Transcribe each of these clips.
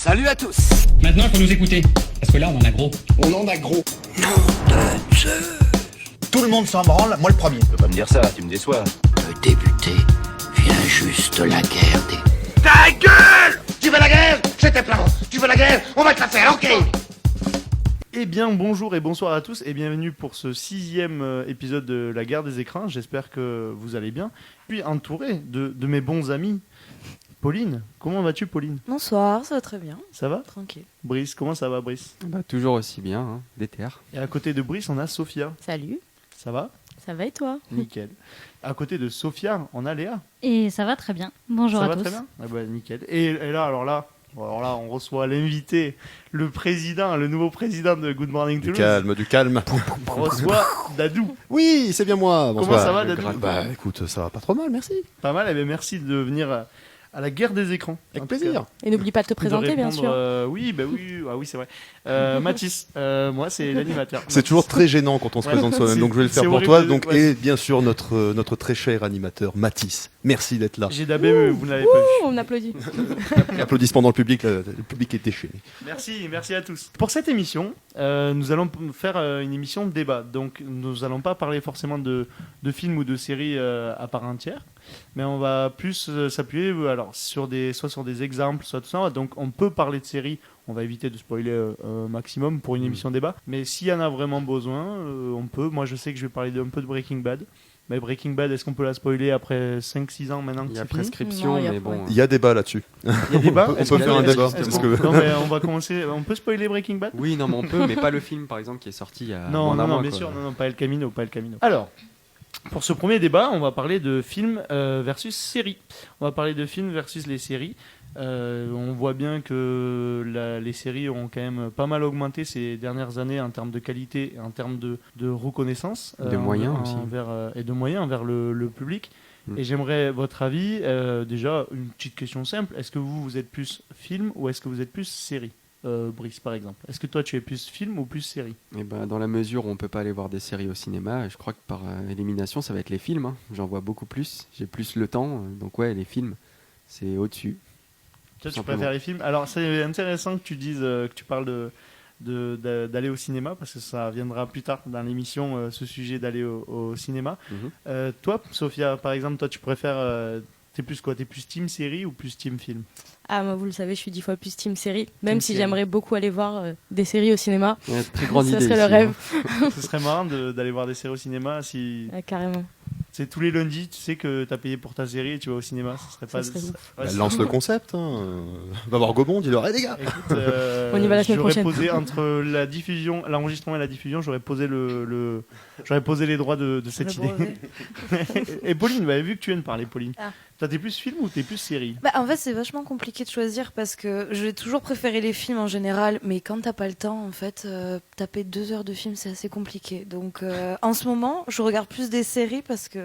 Salut à tous. Maintenant, il faut nous écouter. Parce que là, on en a gros. On en a gros. Nom de Zeus. Tout le monde s'en branle, moi le premier. Tu peux pas me dire ça, tu me déçois. De débuter vient juste la guerre des... Ta gueule! Tu veux la guerre? J'étais plein. Tu veux la guerre? On va te la faire, ok? Eh bien, bonjour et bonsoir à tous et bienvenue pour ce 6e épisode de La Guerre des Écrins. J'espère que vous allez bien. Puis entouré de mes bons amis. Pauline, comment vas-tu, Pauline? Bonsoir, ça va très bien. Ça va? Tranquille. Brice, comment ça va, Brice? Toujours aussi bien, hein, déter. Et à côté de Brice, on a Sophia. Salut, Ça va? ça va et toi? Nickel. À côté de Sophia, on a Léa. Et ça va très bien. Bonjour Ça à va tous. très bien? Ah bah, nickel. Et là, alors là, on reçoit l'invité, le président, le nouveau président de Good Morning Du Toulouse. calme. On reçoit Dadou. Oui, c'est bien moi. Comment Bonsoir. ça va, Dadou? Bah écoute, ça va pas trop mal, merci. Pas mal, eh bien, merci de venir à la guerre des écrans. Avec En tout plaisir. cas. Et n'oublie pas de te De présenter, bien répondre, sûr. oui, c'est vrai. Mathis, moi c'est l'animateur. C'est toujours très gênant quand on se Ouais, présente soi-même, c'est- donc je vais le faire c'est pour horrible toi. de- Donc, ouais. et bien sûr notre très cher animateur Mathis. Merci d'être là. J'ai dabé, mais vous ne l'avez pas vu. On applaudit. Applaudissements dans le public, le public est déchaîné. Merci à tous. Pour cette émission, nous allons faire une émission de débat. Donc nous n'allons pas parler forcément de films ou de séries à part entière, mais on va plus s'appuyer soit sur des exemples, soit tout ça. Donc on peut parler de séries. On va éviter de spoiler maximum pour une émission débat. Mais s'il y en a vraiment besoin, on peut. Moi, je sais que je vais parler un peu de Breaking Bad. Mais Breaking Bad, est-ce qu'on peut la spoiler après 5-6 ans maintenant que Il y a c'est fini prescription, Non, il y a mais pas. bon. Il y a débat là-dessus. Il y a débat. On Est-ce peut qu'on faire un débat, est-ce parce qu'on- que- Non, mais on va commencer. On peut spoiler Breaking Bad? Oui, non, mais on peut, mais pas le film, par exemple, qui est sorti il y a Non, moins d'un non, mois, bien quoi. sûr, non, pas El Camino, pas El Camino. Alors, pour ce premier débat, on va parler de films versus séries. On va parler de films versus les séries. On voit bien que les séries ont quand même pas mal augmenté ces dernières années en termes de qualité et en termes de reconnaissance. De moyens aussi. Et de moyens envers le public. Mm. Et j'aimerais votre avis. Déjà, une petite question simple. Est-ce que vous êtes plus film ou est-ce que vous êtes plus série? Brice, par exemple. Est-ce que toi, tu es plus film ou plus série? Et ben, dans la mesure où on peut pas aller voir des séries au cinéma, je crois que par élimination, ça va être les films. Hein. J'en vois beaucoup plus. J'ai plus le temps. Donc ouais, les films, c'est au-dessus. Toi, tu Simplement. préfères les films. Alors, c'est intéressant que tu dises que tu parles d'aller au cinéma parce que ça viendra plus tard dans l'émission, ce sujet d'aller au cinéma. Mhm. Toi, Sophia, par exemple, toi, tu préfères. T'es plus quoi? T'es plus team série ou plus team film? Ah, moi, vous le savez, je suis 10 fois plus team série. Même Team si série. j'aimerais beaucoup aller voir des séries au cinéma. Ouais, très grande Ça idée. serait le ici, rêve. hein. Ce serait marrant d'aller voir des séries au cinéma si. Carrément. C'est tous les lundis, tu sais que t'as payé pour ta série et tu vas au cinéma. Ce serait pas. serait ouf. Ouais, Bah, c'est- lance le concept. Hein. Va voir Gobon, dis-leur, les gars. Écoute, On y va la semaine j'aurais prochaine. posé entre l'enregistrement et la diffusion, j'aurais posé j'aurais posé les droits de cette idée. Et Pauline, bah, vu que tu viens de parler, Pauline, Ah. toi t'es plus film ou t'es plus série? Bah, en fait, c'est vachement compliqué de choisir parce que je vais toujours préférer les films en général, mais quand t'as pas le temps, en fait, taper 2 heures de film, c'est assez compliqué. Donc, en ce moment, je regarde plus des séries parce que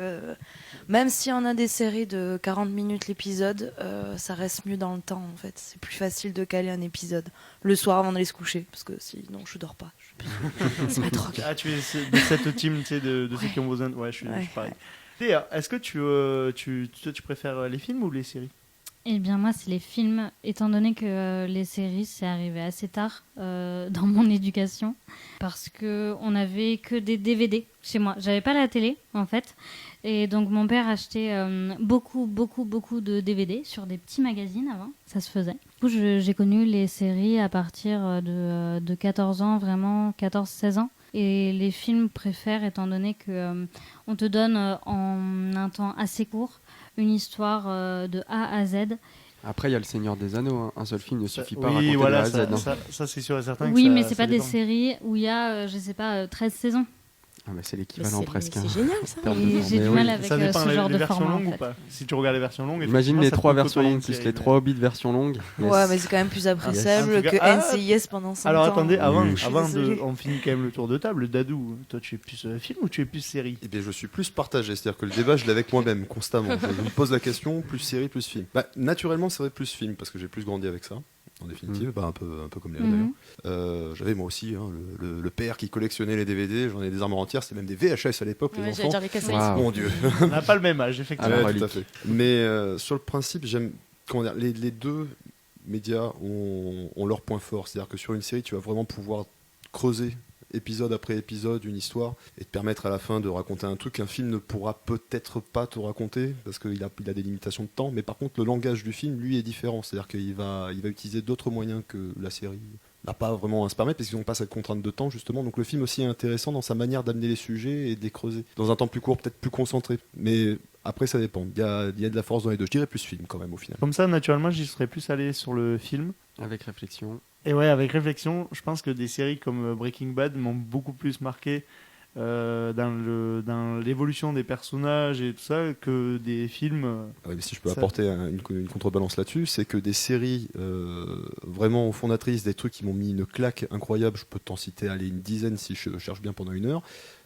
même si on a des séries de 40 minutes l'épisode, ça reste mieux dans le temps, en fait. C'est plus facile de caler un épisode le soir avant d'aller se coucher parce que sinon, je dors pas. C'est ma drogue. Ah, tu es de cette team, tu sais, de ceux qui ont besoin. Ouais, je suis pareil. Théa, est-ce que tu préfères les films ou les séries? Eh bien, moi, c'est les films, étant donné que les séries, c'est arrivé assez tard dans mon éducation, parce qu'on n'avait que des DVD chez moi. J'avais pas la télé, en fait. Et donc, mon père achetait beaucoup de DVD sur des petits magazines avant. Ça se faisait. Du coup, j'ai connu les séries à partir de 14 ans, vraiment 14-16 ans. Et les films préfèrent, étant donné que on te donne en un temps assez court une histoire de A à Z. Après, il y a Le Seigneur des Anneaux. Hein. Un seul film ne suffit pas à Oui, raconter voilà, de A à Z. hein. ça c'est sûr et certain. Oui, que mais ça c'est pas des dépend. séries où il y a, je sais pas, 13 saisons. Ah, mais c'est l'équivalent presque. hein. C'est génial, ça. Perte de Et temps. j'ai Mais du oui. mal avec Ça dépend ce genre les de versions format. longues En ou fait. pas? Si tu regardes les versions longues, Imagine effectivement, les ça 3 peut versions côtoyer longues une plus série, les 3 Hobbits versions longues. Yes. Ouais, mais c'est quand même plus appréciable En tout cas, que ah, NCIS pendant 5 Alors ans. attendez, avant, Oui. Je suis avant de, désolée. on finit quand même le tour de table. Dadou, toi tu es plus film ou tu es plus série? Eh bien, je suis plus partagé, c'est-à-dire que le débat, je l'ai avec moi-même constamment. Je me pose la question, plus série, plus film. Bah, naturellement, c'est vrai plus film parce que j'ai plus grandi avec ça. En définitive, bah, un peu comme Léa Mhm. d'ailleurs. J'avais moi aussi hein, le père qui collectionnait les DVD, j'en ai des armoires entières, c'était même des VHS à l'époque, Ouais, les j'allais enfants. dire les cassettes. Waouh. Mon Dieu. On n'a pas le même âge, effectivement. Ah, Ouais, relique. tout à fait. Mais sur le principe, j'aime comment dire, les deux médias ont leur point fort. C'est-à-dire que sur une série, tu vas vraiment pouvoir creuser épisode après épisode une histoire et te permettre à la fin de raconter un truc qu'un film ne pourra peut-être pas te raconter parce qu'il a des limitations de temps. Mais par contre, le langage du film, lui, est différent. C'est-à-dire qu'il va utiliser d'autres moyens que la série n'a pas vraiment à se permettre parce qu'ils n'ont pas cette contrainte de temps, justement. Donc le film aussi est intéressant dans sa manière d'amener les sujets et de les creuser. Dans un temps plus court, peut-être plus concentré. Mais après, ça dépend. Il y a de la force dans les deux. Je dirais plus film, quand même, au final. Comme ça, naturellement, j'y serais plus allé sur le film. Avec réflexion. Et ouais, avec réflexion, je pense que des séries comme Breaking Bad m'ont beaucoup plus marqué dans l'évolution des personnages et tout ça que des films. Ouais, mais si je peux apporter une contrebalance là-dessus, c'est que des séries vraiment fondatrices, des trucs qui m'ont mis une claque incroyable, je peux t'en citer une dizaine si je cherche bien pendant 1 heure.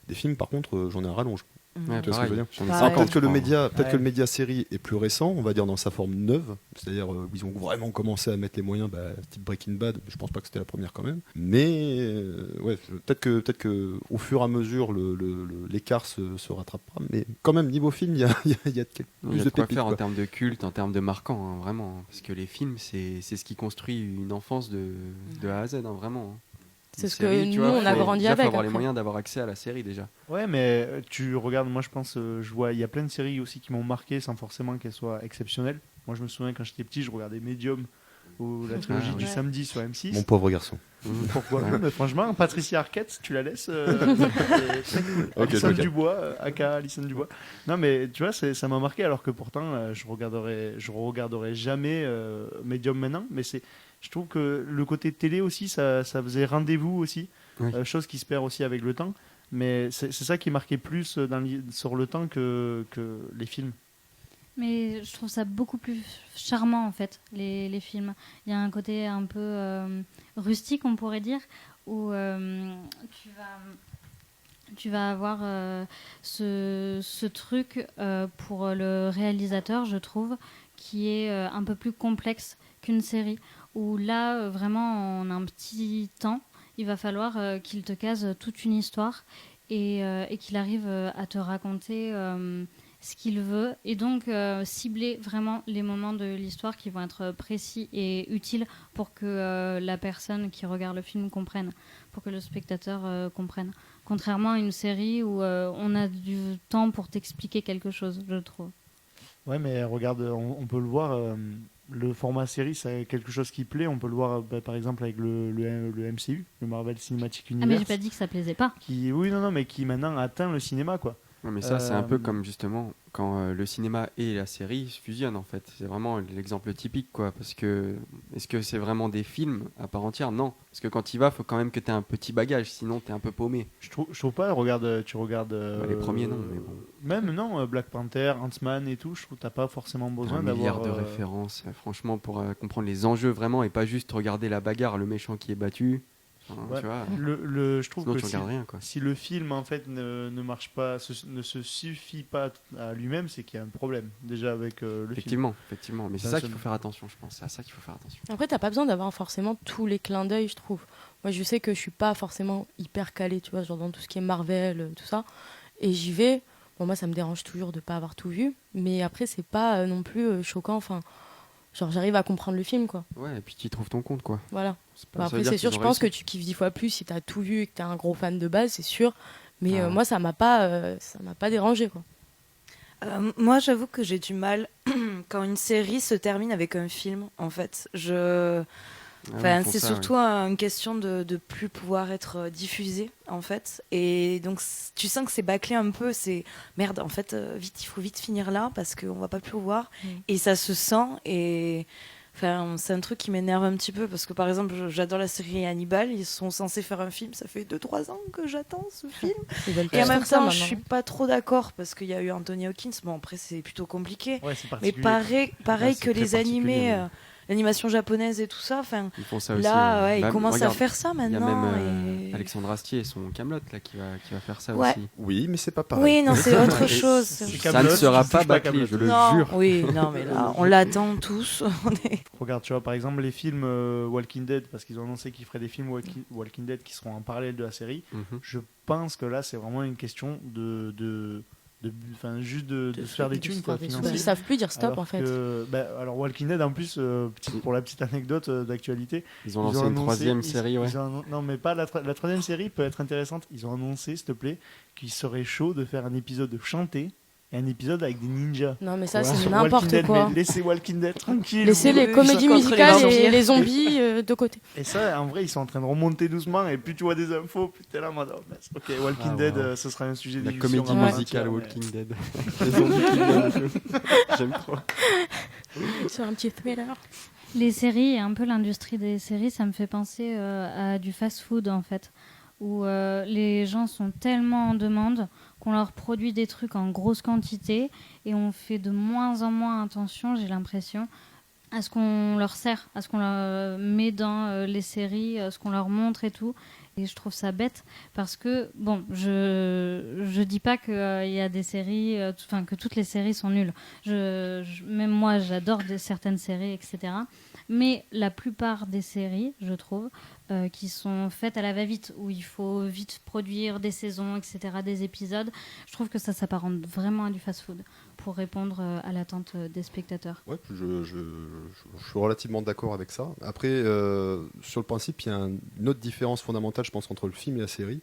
Des films, par contre, j'en ai un rallonge. Ouais, Tu vois ce que je veux dire Pareil. Peut-être que le média série est plus récent, on va dire dans sa forme neuve, c'est-à-dire où ils ont vraiment commencé à mettre les moyens, type Breaking Bad. Je pense pas que c'était la première quand même, mais ouais, peut-être que au fur et à mesure l'écart se rattrapera, mais quand même niveau film, il y a Il y a plus de de quoi pépites. faire en Quoi. termes de culte, en termes de marquant, hein, vraiment. Hein, parce que les films, c'est ce qui construit une enfance de A à Z, hein, vraiment. Hein. C'est Une ce que série, tu nous, vois, on a grandi déjà, faut avec, avoir les après. moyens d'avoir accès à la série déjà. Ouais, mais tu regardes, moi je pense, je vois, il y a plein de séries aussi qui m'ont marqué sans forcément qu'elles soient exceptionnelles. Moi je me souviens quand j'étais petit, je regardais Medium ou la trilogie Ah, du ouais. samedi sur M6. Mon pauvre garçon. Pourquoi Ouais. Mais franchement, Patricia Arquette, tu la laisses. Ok, Alison ok. Dubois, aka Alison Dubois. Non, mais tu vois, ça m'a marqué alors que pourtant, je regarderai jamais Medium maintenant. Mais je trouve que le côté télé aussi, ça faisait rendez-vous aussi. Oui. Chose qui se perd aussi avec le temps. Mais c'est ça qui marquait plus sur le temps que les films. Mais je trouve ça beaucoup plus charmant en fait, les films. Il y a un côté un peu rustique, on pourrait dire, où tu vas avoir ce truc pour le réalisateur, je trouve, qui est un peu plus complexe qu'une série. Où là, vraiment, en un petit temps, il va falloir qu'il te case toute une histoire et qu'il arrive à te raconter ce qu'il veut et donc cibler vraiment les moments de l'histoire qui vont être précis et utiles pour que la personne qui regarde le film comprenne, pour que le spectateur comprenne. Contrairement à une série où on a du temps pour t'expliquer quelque chose, je trouve. Ouais, mais regarde, on peut le voir. Le format série, c'est quelque chose qui plaît. On peut le voir, par exemple, avec le MCU, le Marvel Cinematic Ah mais Universe. j'ai pas dit que ça plaisait pas. Oui, non, mais qui maintenant atteint le cinéma, quoi. Ouais, mais ça, c'est un peu comme justement quand le cinéma et la série se fusionnent en fait. C'est vraiment l'exemple typique quoi. Parce que est-ce que c'est vraiment des films à part entière? Non. Parce que quand il va, faut quand même que tu aies un petit bagage, sinon tu es un peu paumé. Je trouve pas, tu regardes. Les premiers, non, mais bon. Même non, Black Panther, Ant-Man et tout, je trouve que t'as pas forcément besoin Un d'avoir. milliard de références, franchement, pour comprendre les enjeux vraiment et pas juste regarder la bagarre, le méchant qui est battu. Enfin, Ouais. tu vois, Je trouve sinon que tu regardes rien quoi. si le film en fait ne marche pas, ne se suffit pas à lui-même, c'est qu'il y a un problème déjà avec le film. Effectivement. Mais c'est Ça, ça c'est qu'il faut bon. faire attention, je pense. C'est à ça qu'il faut faire attention. Après, t'as pas besoin d'avoir forcément tous les clins d'œil, je trouve. Moi, je sais que je suis pas forcément hyper calée, tu vois, genre dans tout ce qui est Marvel, tout ça. Et j'y vais. Bon, moi, ça me dérange toujours de pas avoir tout vu. Mais après, c'est pas non plus choquant. Enfin, genre, j'arrive à comprendre le film, quoi. Ouais, et puis tu y trouves ton compte quoi. Voilà. C'est pas- Bah, ça veut après, dire c'est sûr, qu'ils je ont pense que réussi. tu kiffes 10 fois plus si t'as tout vu et que t'es un gros fan de base, c'est sûr. Mais Ah. moi, ça m'a pas dérangé, quoi. Moi, j'avoue que j'ai du mal quand une série se termine avec un film, en fait. Ah, Enfin, ils font c'est ça, surtout une question de plus pouvoir être diffusé, en fait. Et donc, tu sens que c'est bâclé un peu. C'est merde, en fait, vite, il faut vite finir là parce qu'on va pas plus voir. Et ça se sent. Et enfin, c'est un truc qui m'énerve un petit peu parce que, par exemple, j'adore la série Hannibal. Ils sont censés faire un film. Ça fait 2-3 ans que j'attends ce film. Ils veulent Et en tous même faire ça, temps, je maintenant. suis pas trop d'accord parce qu'il y a eu Anthony Hopkins. Bon, après, c'est plutôt compliqué. Ouais, c'est Mais particulier. pareil Ouais, c'est que très les animés, particulier, l'animation japonaise et tout ça. Enfin, Ils font ça aussi. là, ouais, Bah, ils commencent regarde, à faire ça il y a maintenant. même et- Alexandre Astier et son Camelot là qui va faire ça Ouais. aussi. Oui, mais c'est pas pareil. Oui, non, c'est autre Et chose. c'est Ça Kaamelott, ne sera je pas touche pas à bâclé, je le Non, jure. oui, non, mais là, on l'attend tous. Regarde, tu vois, par exemple, les films Walking Dead, parce qu'ils ont annoncé qu'ils feraient des films Walking Dead qui seront en parallèle de la série. Mhm. Je pense que là, c'est vraiment une question juste de se faire des thunes, quoi, Ils financiers. savent plus dire stop Alors en fait. Alors Walking Dead, en plus, pour la petite anecdote d'actualité, Ils ont lancé une troisième série, ouais. non, mais pas la troisième série peut être intéressante. Ils ont annoncé, s'il te plaît, qu'il serait chaud de faire un épisode chanté et un épisode avec des ninjas. Non mais ça Voilà, c'est sur n'importe Walking Dead, quoi. mais laissez Walking Dead tranquille. Laissez vous les voulez, comédies contre musicales les et vampires. les zombies de côté. Et ça, en vrai, ils sont en train de remonter doucement. Et plus tu vois des infos, plus t'es là, madame. Ok, Walking Dead, ce sera un sujet de La discussion comédie à part musicale entière, Walking Dead. Les zombies qui viennent et tout. J'aime trop. Sur un petit thriller. Les séries et un peu l'industrie des séries, ça me fait penser à du fast-food en fait, où les gens sont tellement en demande qu'on leur produit des trucs en grosse quantité et on fait de moins en moins attention, j'ai l'impression, à ce qu'on leur sert, à ce qu'on leur met dans les séries, à ce qu'on leur montre et tout. Et je trouve ça bête parce que, bon, je dis pas qu'il y a des séries, que toutes les séries sont nulles. Même moi, j'adore certaines séries, etc. Mais la plupart des séries, je trouve, qui sont faites à la va-vite, où il faut vite produire des saisons, etc., des épisodes, je trouve que ça s'apparente vraiment à du fast-food pour répondre à l'attente des spectateurs. Ouais, je suis relativement d'accord avec ça. Après, sur le principe, il y a une autre différence fondamentale, je pense, entre le film et la série.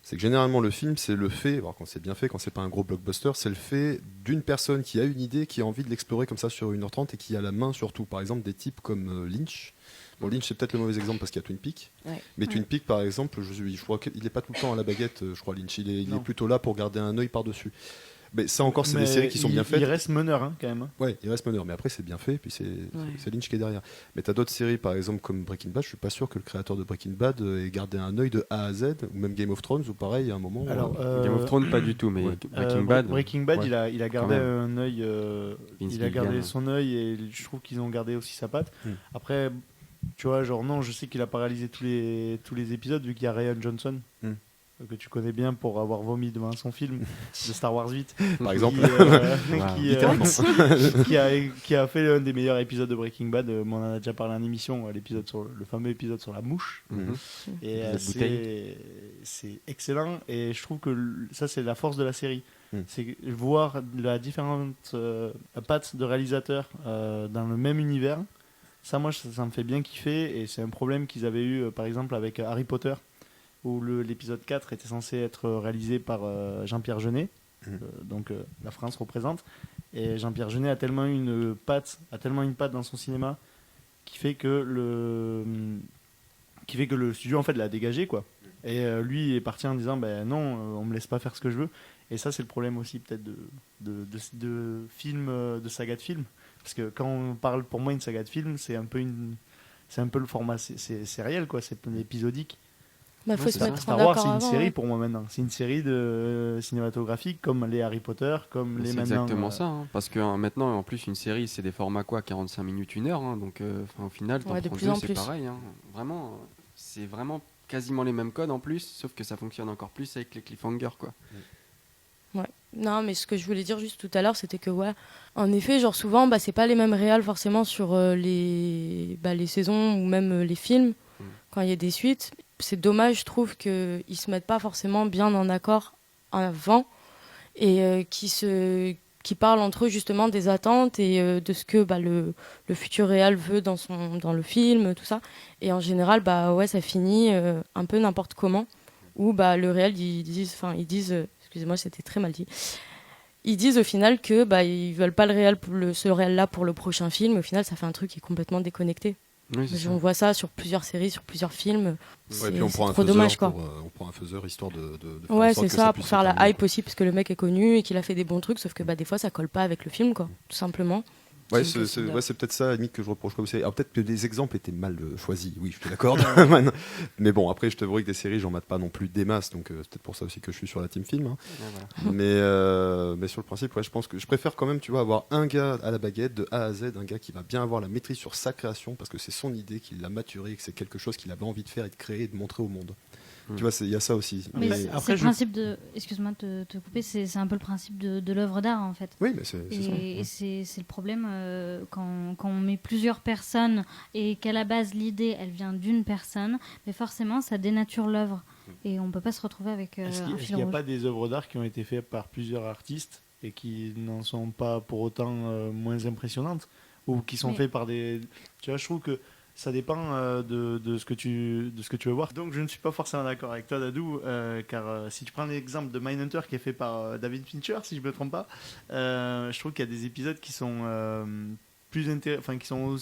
C'est que généralement, le film, c'est le fait, alors quand c'est bien fait, quand c'est pas un gros blockbuster, c'est le fait d'une personne qui a une idée, qui a envie de l'explorer comme ça sur 1h30 et qui a la main sur tout. Par exemple, des types comme Lynch. Bon, Lynch, c'est peut-être le mauvais exemple parce qu'il y a Twin Peaks. Ouais. Mais Twin Peaks, par exemple, je crois qu'il n'est pas tout le temps à la baguette, je crois, Lynch. Il est plutôt là pour garder un œil par-dessus. Mais ça encore, c'est des séries qui sont bien faites. Il reste meneur, quand même. Ouais, il reste meneur, mais après c'est bien fait, puis c'est Lynch qui est derrière. Mais t'as d'autres séries, par exemple comme Breaking Bad, je suis pas sûr que le créateur de Breaking Bad ait gardé un œil de A à Z, ou même Game of Thrones, ou pareil, à un moment. Alors, Game of Thrones, pas du tout, mais Breaking Bad. Breaking Bad, ouais. il a gardé un œil. Vince Il a gardé Gilligan. son œil et je trouve qu'ils ont gardé aussi sa patte. Après, tu vois, genre non, je sais qu'il a paralysé tous les épisodes vu qu'il y a Ryan Johnson. Que tu connais bien pour avoir vomi devant son film de Star Wars 8 Par exemple. qui a fait l'un des meilleurs épisodes de Breaking Bad. On en a déjà parlé en émission, le fameux épisode sur la mouche. Et c'est excellent et je trouve que ça c'est la force de la série. C'est voir la différente pattes de réalisateurs dans le même univers. Ça, moi, ça me fait bien kiffer et c'est un problème qu'ils avaient eu par exemple avec Harry Potter, où l'épisode 4 était censé être réalisé par Jean-Pierre Jeunet, donc la France représente, et Jean-Pierre Jeunet a tellement une patte dans son cinéma qui fait que le studio en fait l'a dégagé, quoi. Et lui est parti en disant non, on me laisse pas faire ce que je veux. Et ça c'est le problème aussi peut-être de films, de saga de films, parce que quand on parle, pour moi, une saga de films, c'est un peu le format c'est réel, quoi, c'est épisodique. Faut se mettre en Star Wars, accord c'est une avant, série ouais. pour moi maintenant. C'est une série de cinématographique comme les Harry Potter, comme les C'est maintenant. exactement ça, hein, parce que maintenant, en plus, une série, c'est des formats 45 minutes, 1 heure, hein, donc au final, t'en Ouais, de prends plus deux, en c'est plus. pareil. Hein, vraiment, c'est vraiment quasiment les mêmes codes en plus, sauf que ça fonctionne encore plus avec les cliffhangers, quoi. Ouais. Non, mais ce que je voulais dire juste tout à l'heure, c'était que, ouais, en effet, genre souvent, c'est pas les mêmes réals forcément sur les saisons ou même les films, quand il y a des suites. C'est dommage, je trouve, qu'ils se mettent pas forcément bien en accord avant et qui parlent entre eux justement des attentes et de ce que le futur réal veut dans le film, tout ça. Et en général, ouais, ça finit un peu n'importe comment, où le réal, ils disent excusez-moi, c'était très mal dit. Ils disent au final que ils veulent pas ce réal-là pour le prochain film. Au final, ça fait un truc qui est complètement déconnecté. Oui, c'est ça. On voit ça sur plusieurs séries, sur plusieurs films. Ouais, puis on prend un trop faiseur dommage, quoi. on prend un faiseur histoire de faire Ouais, en sorte c'est que ça, puisse pour faire se la terminer, hype aussi, parce que le mec est connu et qu'il a fait des bons trucs, sauf que des fois ça colle pas avec le film, quoi, tout simplement. Ouais, C'est c'est peut-être ça, à la limite, que je reprocherais aussi. Alors peut-être que les exemples étaient mal choisis, oui, je te l'accorde. Mais bon, après, je t'avouerai que des séries, j'en mate pas non plus des masses, donc c'est peut-être pour ça aussi que je suis sur la team film. Hein. Ouais, voilà. Mais sur le principe, ouais, je pense que je préfère quand même, tu vois, avoir un gars à la baguette de A à Z, un gars qui va bien avoir la maîtrise sur sa création, parce que c'est son idée, qu'il l'a maturée, que c'est quelque chose qu'il avait envie de faire et de créer et de montrer au monde. Tu vois, il y a ça aussi. Mais Mais- c'est le principe de... Excuse-moi de te couper, c'est un peu le principe de l'œuvre d'art, en fait. Oui, mais c'est ça. Et c'est le problème quand on met plusieurs personnes et qu'à la base, l'idée, elle vient d'une personne, mais forcément, ça dénature l'œuvre. et on peut pas se retrouver avec Est-ce un qu'il fil n'y a rouge. pas des œuvres d'art qui ont été faites par plusieurs artistes et qui n'en sont pas pour autant moins impressionnantes ou qui sont Mais- faites par des... Tu vois, je trouve que ça dépend de ce que tu veux voir. Donc je ne suis pas forcément d'accord avec toi, Dadou, car si tu prends l'exemple de Mindhunter qui est fait par David Fincher, si je ne me trompe pas, je trouve qu'il y a des épisodes qui sont qui sont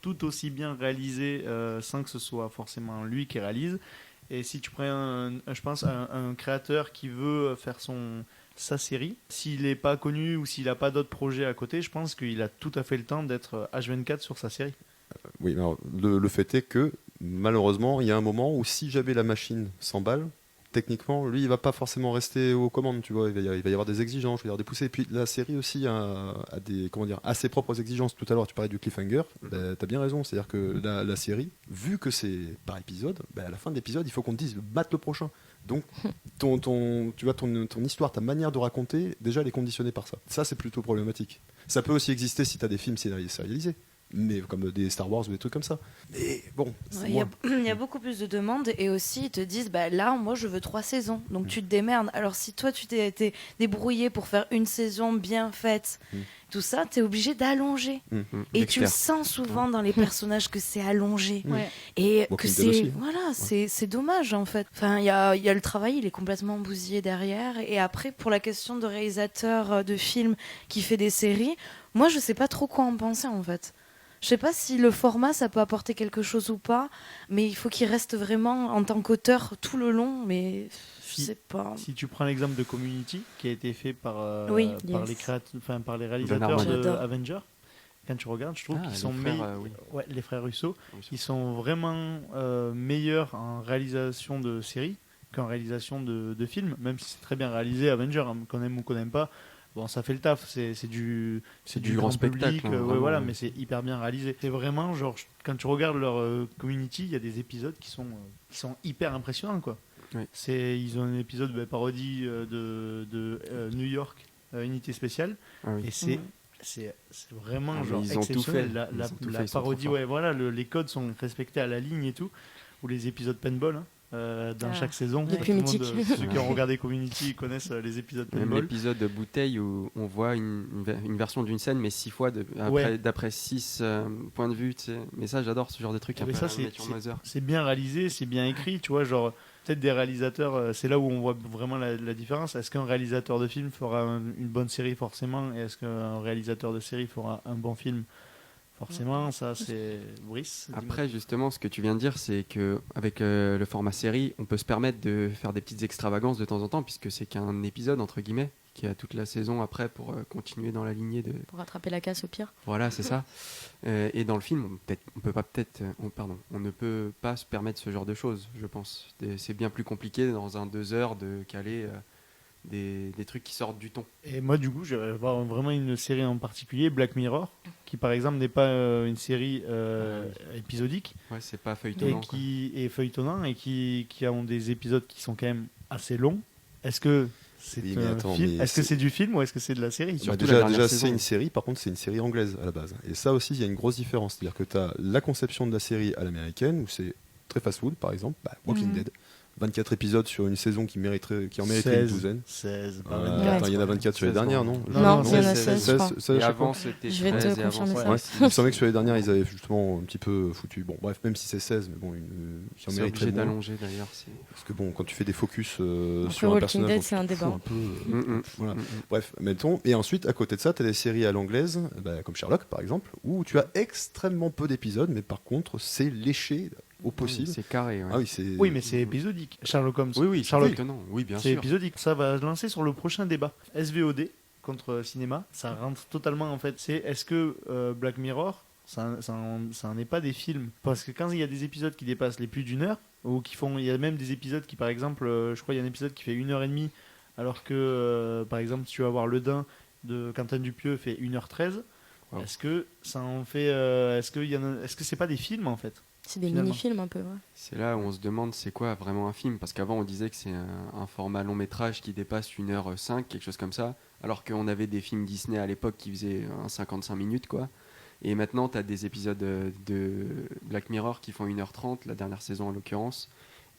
tout aussi bien réalisés sans que ce soit forcément lui qui réalise. Et si tu prends, je pense, un créateur qui veut faire sa série, s'il n'est pas connu ou s'il n'a pas d'autres projets à côté, je pense qu'il a tout à fait le temps d'être H24 sur sa série. Oui, alors, le fait est que malheureusement, il y a un moment où si j'avais la machine 100 balles, techniquement, lui, il va pas forcément rester aux commandes, tu vois. Il va y avoir des exigences, il va y avoir des poussées. Et puis la série aussi a des, comment dire, a ses propres exigences. Tout à l'heure, tu parlais du cliffhanger. Ben, t'as bien raison. C'est-à-dire que la série, vu que c'est par épisode, ben, à la fin de l'épisode, il faut qu'on te dise batte le prochain. Donc, ton histoire, ta manière de raconter, déjà, elle est conditionnée par ça. Ça, c'est plutôt problématique. Ça peut aussi exister si tu as des films sérialisés, mais comme des Star Wars ou des trucs comme ça. Mais bon, c'est Il moins. y a beaucoup plus de demandes et aussi ils te disent bah là moi je veux 3 saisons donc tu te démerdes. Alors si toi tu t'es été débrouillé pour faire une saison bien faite, tout ça t'es obligé d'allonger et tu le sens souvent dans les personnages que c'est allongé Ouais. et Walking que Dead c'est aussi. voilà c'est dommage en fait. Enfin il y a le travail il est complètement bousillé derrière et après pour la question de réalisateur de film qui fait des séries, moi je sais pas trop quoi en penser en fait. Je sais pas si le format ça peut apporter quelque chose ou pas, mais il faut qu'il reste vraiment en tant qu'auteur tout le long, mais je sais pas. Si tu prends l'exemple de Community, qui a été fait par, Oui, par, yes. par les réalisateurs Harmon. de J'adore. Avengers, quand tu regardes, je trouve qu'ils sont les frères, meilleurs. oui. Ouais, les frères Russo, Russo. ils sont vraiment meilleurs en réalisation de séries qu'en réalisation de films, même si c'est très bien réalisé, Avengers, hein, qu'on aime ou qu'on n'aime pas. Bon, ça fait le taf, c'est du grand spectacle, public, hein, ouais, vraiment, voilà, ouais. mais c'est hyper bien réalisé. C'est vraiment genre quand tu regardes leur Community, il y a des épisodes qui sont hyper impressionnants quoi. Oui. Ils ont un épisode parodie de New York, Unité spéciale, Ah oui. et c'est vraiment Ah, mais genre ils ont tout exceptionnel. fait. La Ils ont tout fait, ils sont parodie, trop forts. ouais, voilà, les codes sont respectés à la ligne et tout, ou les épisodes paintball. Hein. Dans Ah. chaque saison, Les plus mythiques. ceux qui ont regardé Community connaissent les épisodes Même paintball. l'épisode de bouteille où on voit une version d'une scène, mais 6 fois Ouais. d'après 6 points de vue. Tu sais. Mais ça, j'adore ce genre de truc. Ah, Un mais peu ça, à la Matthew Mother. c'est bien réalisé, c'est bien écrit, tu vois, genre peut-être des réalisateurs, c'est là où on voit vraiment la différence. Est-ce qu'un réalisateur de film fera une bonne série forcément, et est-ce qu'un réalisateur de série fera un bon film forcément? Ça, c'est Brice. Après, justement, ce que tu viens de dire, c'est que avec le format série, on peut se permettre de faire des petites extravagances de temps en temps, puisque c'est qu'un épisode entre guillemets, qui a toute la saison après pour continuer dans la lignée de. Pour rattraper la casse au pire. Voilà, c'est ça. Et dans le film, on ne peut pas se permettre ce genre de choses, je pense. C'est bien plus compliqué dans un 2 heures de caler des trucs qui sortent du ton. Et moi, du coup, je vais voir vraiment une série en particulier, Black Mirror, qui par exemple n'est pas une série épisodique, Ouais, c'est pas et feuilletonnant. quoi. qui est feuilletonnant et qui ont des épisodes qui sont quand même assez longs. Est-ce que c'est Oui, mais un attends, film? mais Est-ce que c'est- c'est du film ou est-ce que c'est de la série? Bah, Surtout la dernière déjà saison. c'est une série, par contre c'est une série anglaise à la base. Et ça aussi, il y a une grosse différence. C'est-à-dire que tu as la conception de la série à l'américaine, où c'est très fast-food, par exemple, Walking Dead. 24 épisodes sur une saison qui en mériterait une 16, douzaine. 16, pas Euh, 24. attends, il y en a 24 sur les 16, dernières, non Non, il y en a 16, 16, je crois. 16 Et à chaque avant, fois. c'était Je vais te 13 et avant, confirmer c'était ça. Ouais, 6. il me semblait que sur les dernières, ils avaient justement un petit peu foutu. Bon, bref, même si c'est 16, mais bon, qui en C'est mériterait obligé moins. d'allonger d'ailleurs. Parce que bon, quand tu fais des focus Après, sur un Walking personnage, Dead, donc c'est un tu te fous débat. un peu, voilà. Mm. Bref, mettons. Et ensuite, à côté de ça, tu as des séries à l'anglaise, comme Sherlock par exemple, où tu as extrêmement peu d'épisodes, mais par contre, c'est léché au possible. C'est carré. Ouais. Ah oui, c'est. Oui, mais c'est épisodique. Sherlock Holmes. Oui, Sherlock, étonnant. Oui, bien c'est sûr. épisodique. Ça va lancer sur le prochain débat. SVOD contre cinéma, ça rentre totalement en fait. C'est est-ce que Black Mirror, ça en est pas des films? Parce que quand il y a des épisodes qui dépassent les plus d'une heure, ou il y a même des épisodes qui, par exemple, je crois il y a un épisode qui fait 1h30, alors que, par exemple, si tu vas voir Le Dain de Quentin Dupieux fait 1h13, Wow. est-ce que ça en fait, est-ce que c'est pas des films en fait? C'est des Finalement. mini-films un peu, ouais. C'est là où on se demande c'est quoi vraiment un film. Parce qu'avant, on disait que c'est un format long métrage qui dépasse 1h05, quelque chose comme ça. Alors qu'on avait des films Disney à l'époque qui faisaient 55 minutes, quoi. Et maintenant, tu as des épisodes de Black Mirror qui font 1h30, la dernière saison en l'occurrence.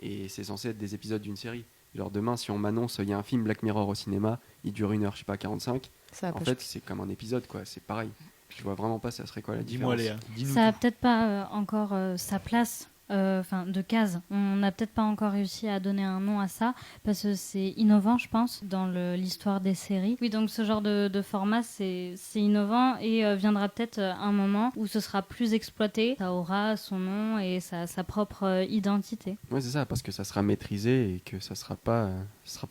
et c'est censé être des épisodes d'une série. Genre demain, si on m'annonce il y a un film Black Mirror au cinéma, il dure 1 heure, je sais pas, 45, Ça va en pas fait, c'est comme un épisode, quoi, c'est pareil. Je vois vraiment pas ça serait quoi la Dis-moi, différence. Léa, dis-nous Ça a tout. peut-être pas encore sa place de case. On n'a peut-être pas encore réussi à donner un nom à ça parce que c'est innovant, je pense, dans l'histoire des séries. Oui, donc ce genre de format, c'est innovant et viendra peut-être un moment où ce sera plus exploité. Ça aura son nom et sa propre identité. Ouais, c'est ça, parce que ça sera maîtrisé et que ça sera pas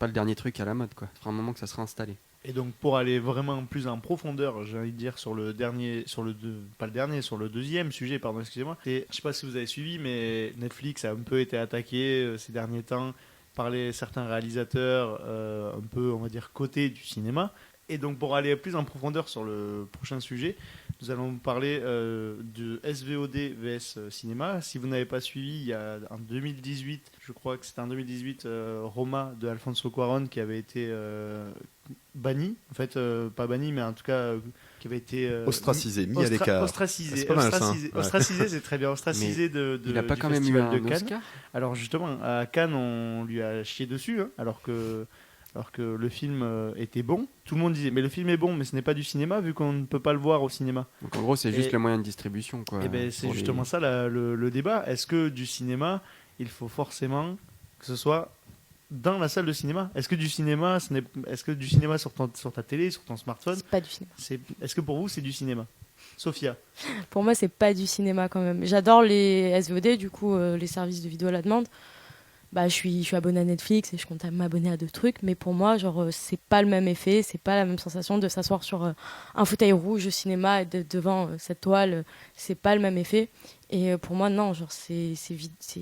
le dernier truc à la mode, quoi. Ça fera un moment que ça sera installé. Et donc pour aller vraiment plus en profondeur, j'ai envie de dire sur le deuxième sujet, pardon, excusez-moi. Je sais pas si vous avez suivi, mais Netflix a un peu été attaqué ces derniers temps par certains réalisateurs un peu, on va dire, cotés du cinéma. Et donc pour aller plus en profondeur sur le prochain sujet, nous allons parler de SVOD vs cinéma. Si vous n'avez pas suivi, il y a en 2018, je crois que c'était en 2018, Roma de Alfonso Cuarón qui avait été banni, en fait pas banni, mais en tout cas qui avait été Ostracisé, mis à l'écart. Ostracisé, C'est pas mal, ça, hein. Ostracisé, c'est très bien. Ostracisé Il a pas du quand même eu Festival de un Cannes. Oscar. Alors justement, à Cannes, on lui a chié dessus, hein, alors que le film était bon. Tout le monde disait, mais le film est bon, mais ce n'est pas du cinéma, vu qu'on ne peut pas le voir au cinéma. Donc en gros, c'est juste Et- le moyen de distribution, quoi. Et ben, c'est pour justement ça le débat. Est-ce que du cinéma, il faut forcément que ce soit dans la salle de cinéma? Est-ce que du cinéma, sur ta télé, sur ton smartphone, C'est pas du cinéma. est-ce que pour vous c'est du cinéma? Sophia. Pour moi, c'est pas du cinéma quand même. J'adore les SVOD, du coup, les services de vidéo à la demande. Bah, je suis abonnée à Netflix et je compte m'abonner à d'autres trucs, mais pour moi, genre, c'est pas le même effet, c'est pas la même sensation de s'asseoir sur un fauteuil rouge au cinéma et d'être devant cette toile, c'est pas le même effet. Et pour moi, non, genre, ces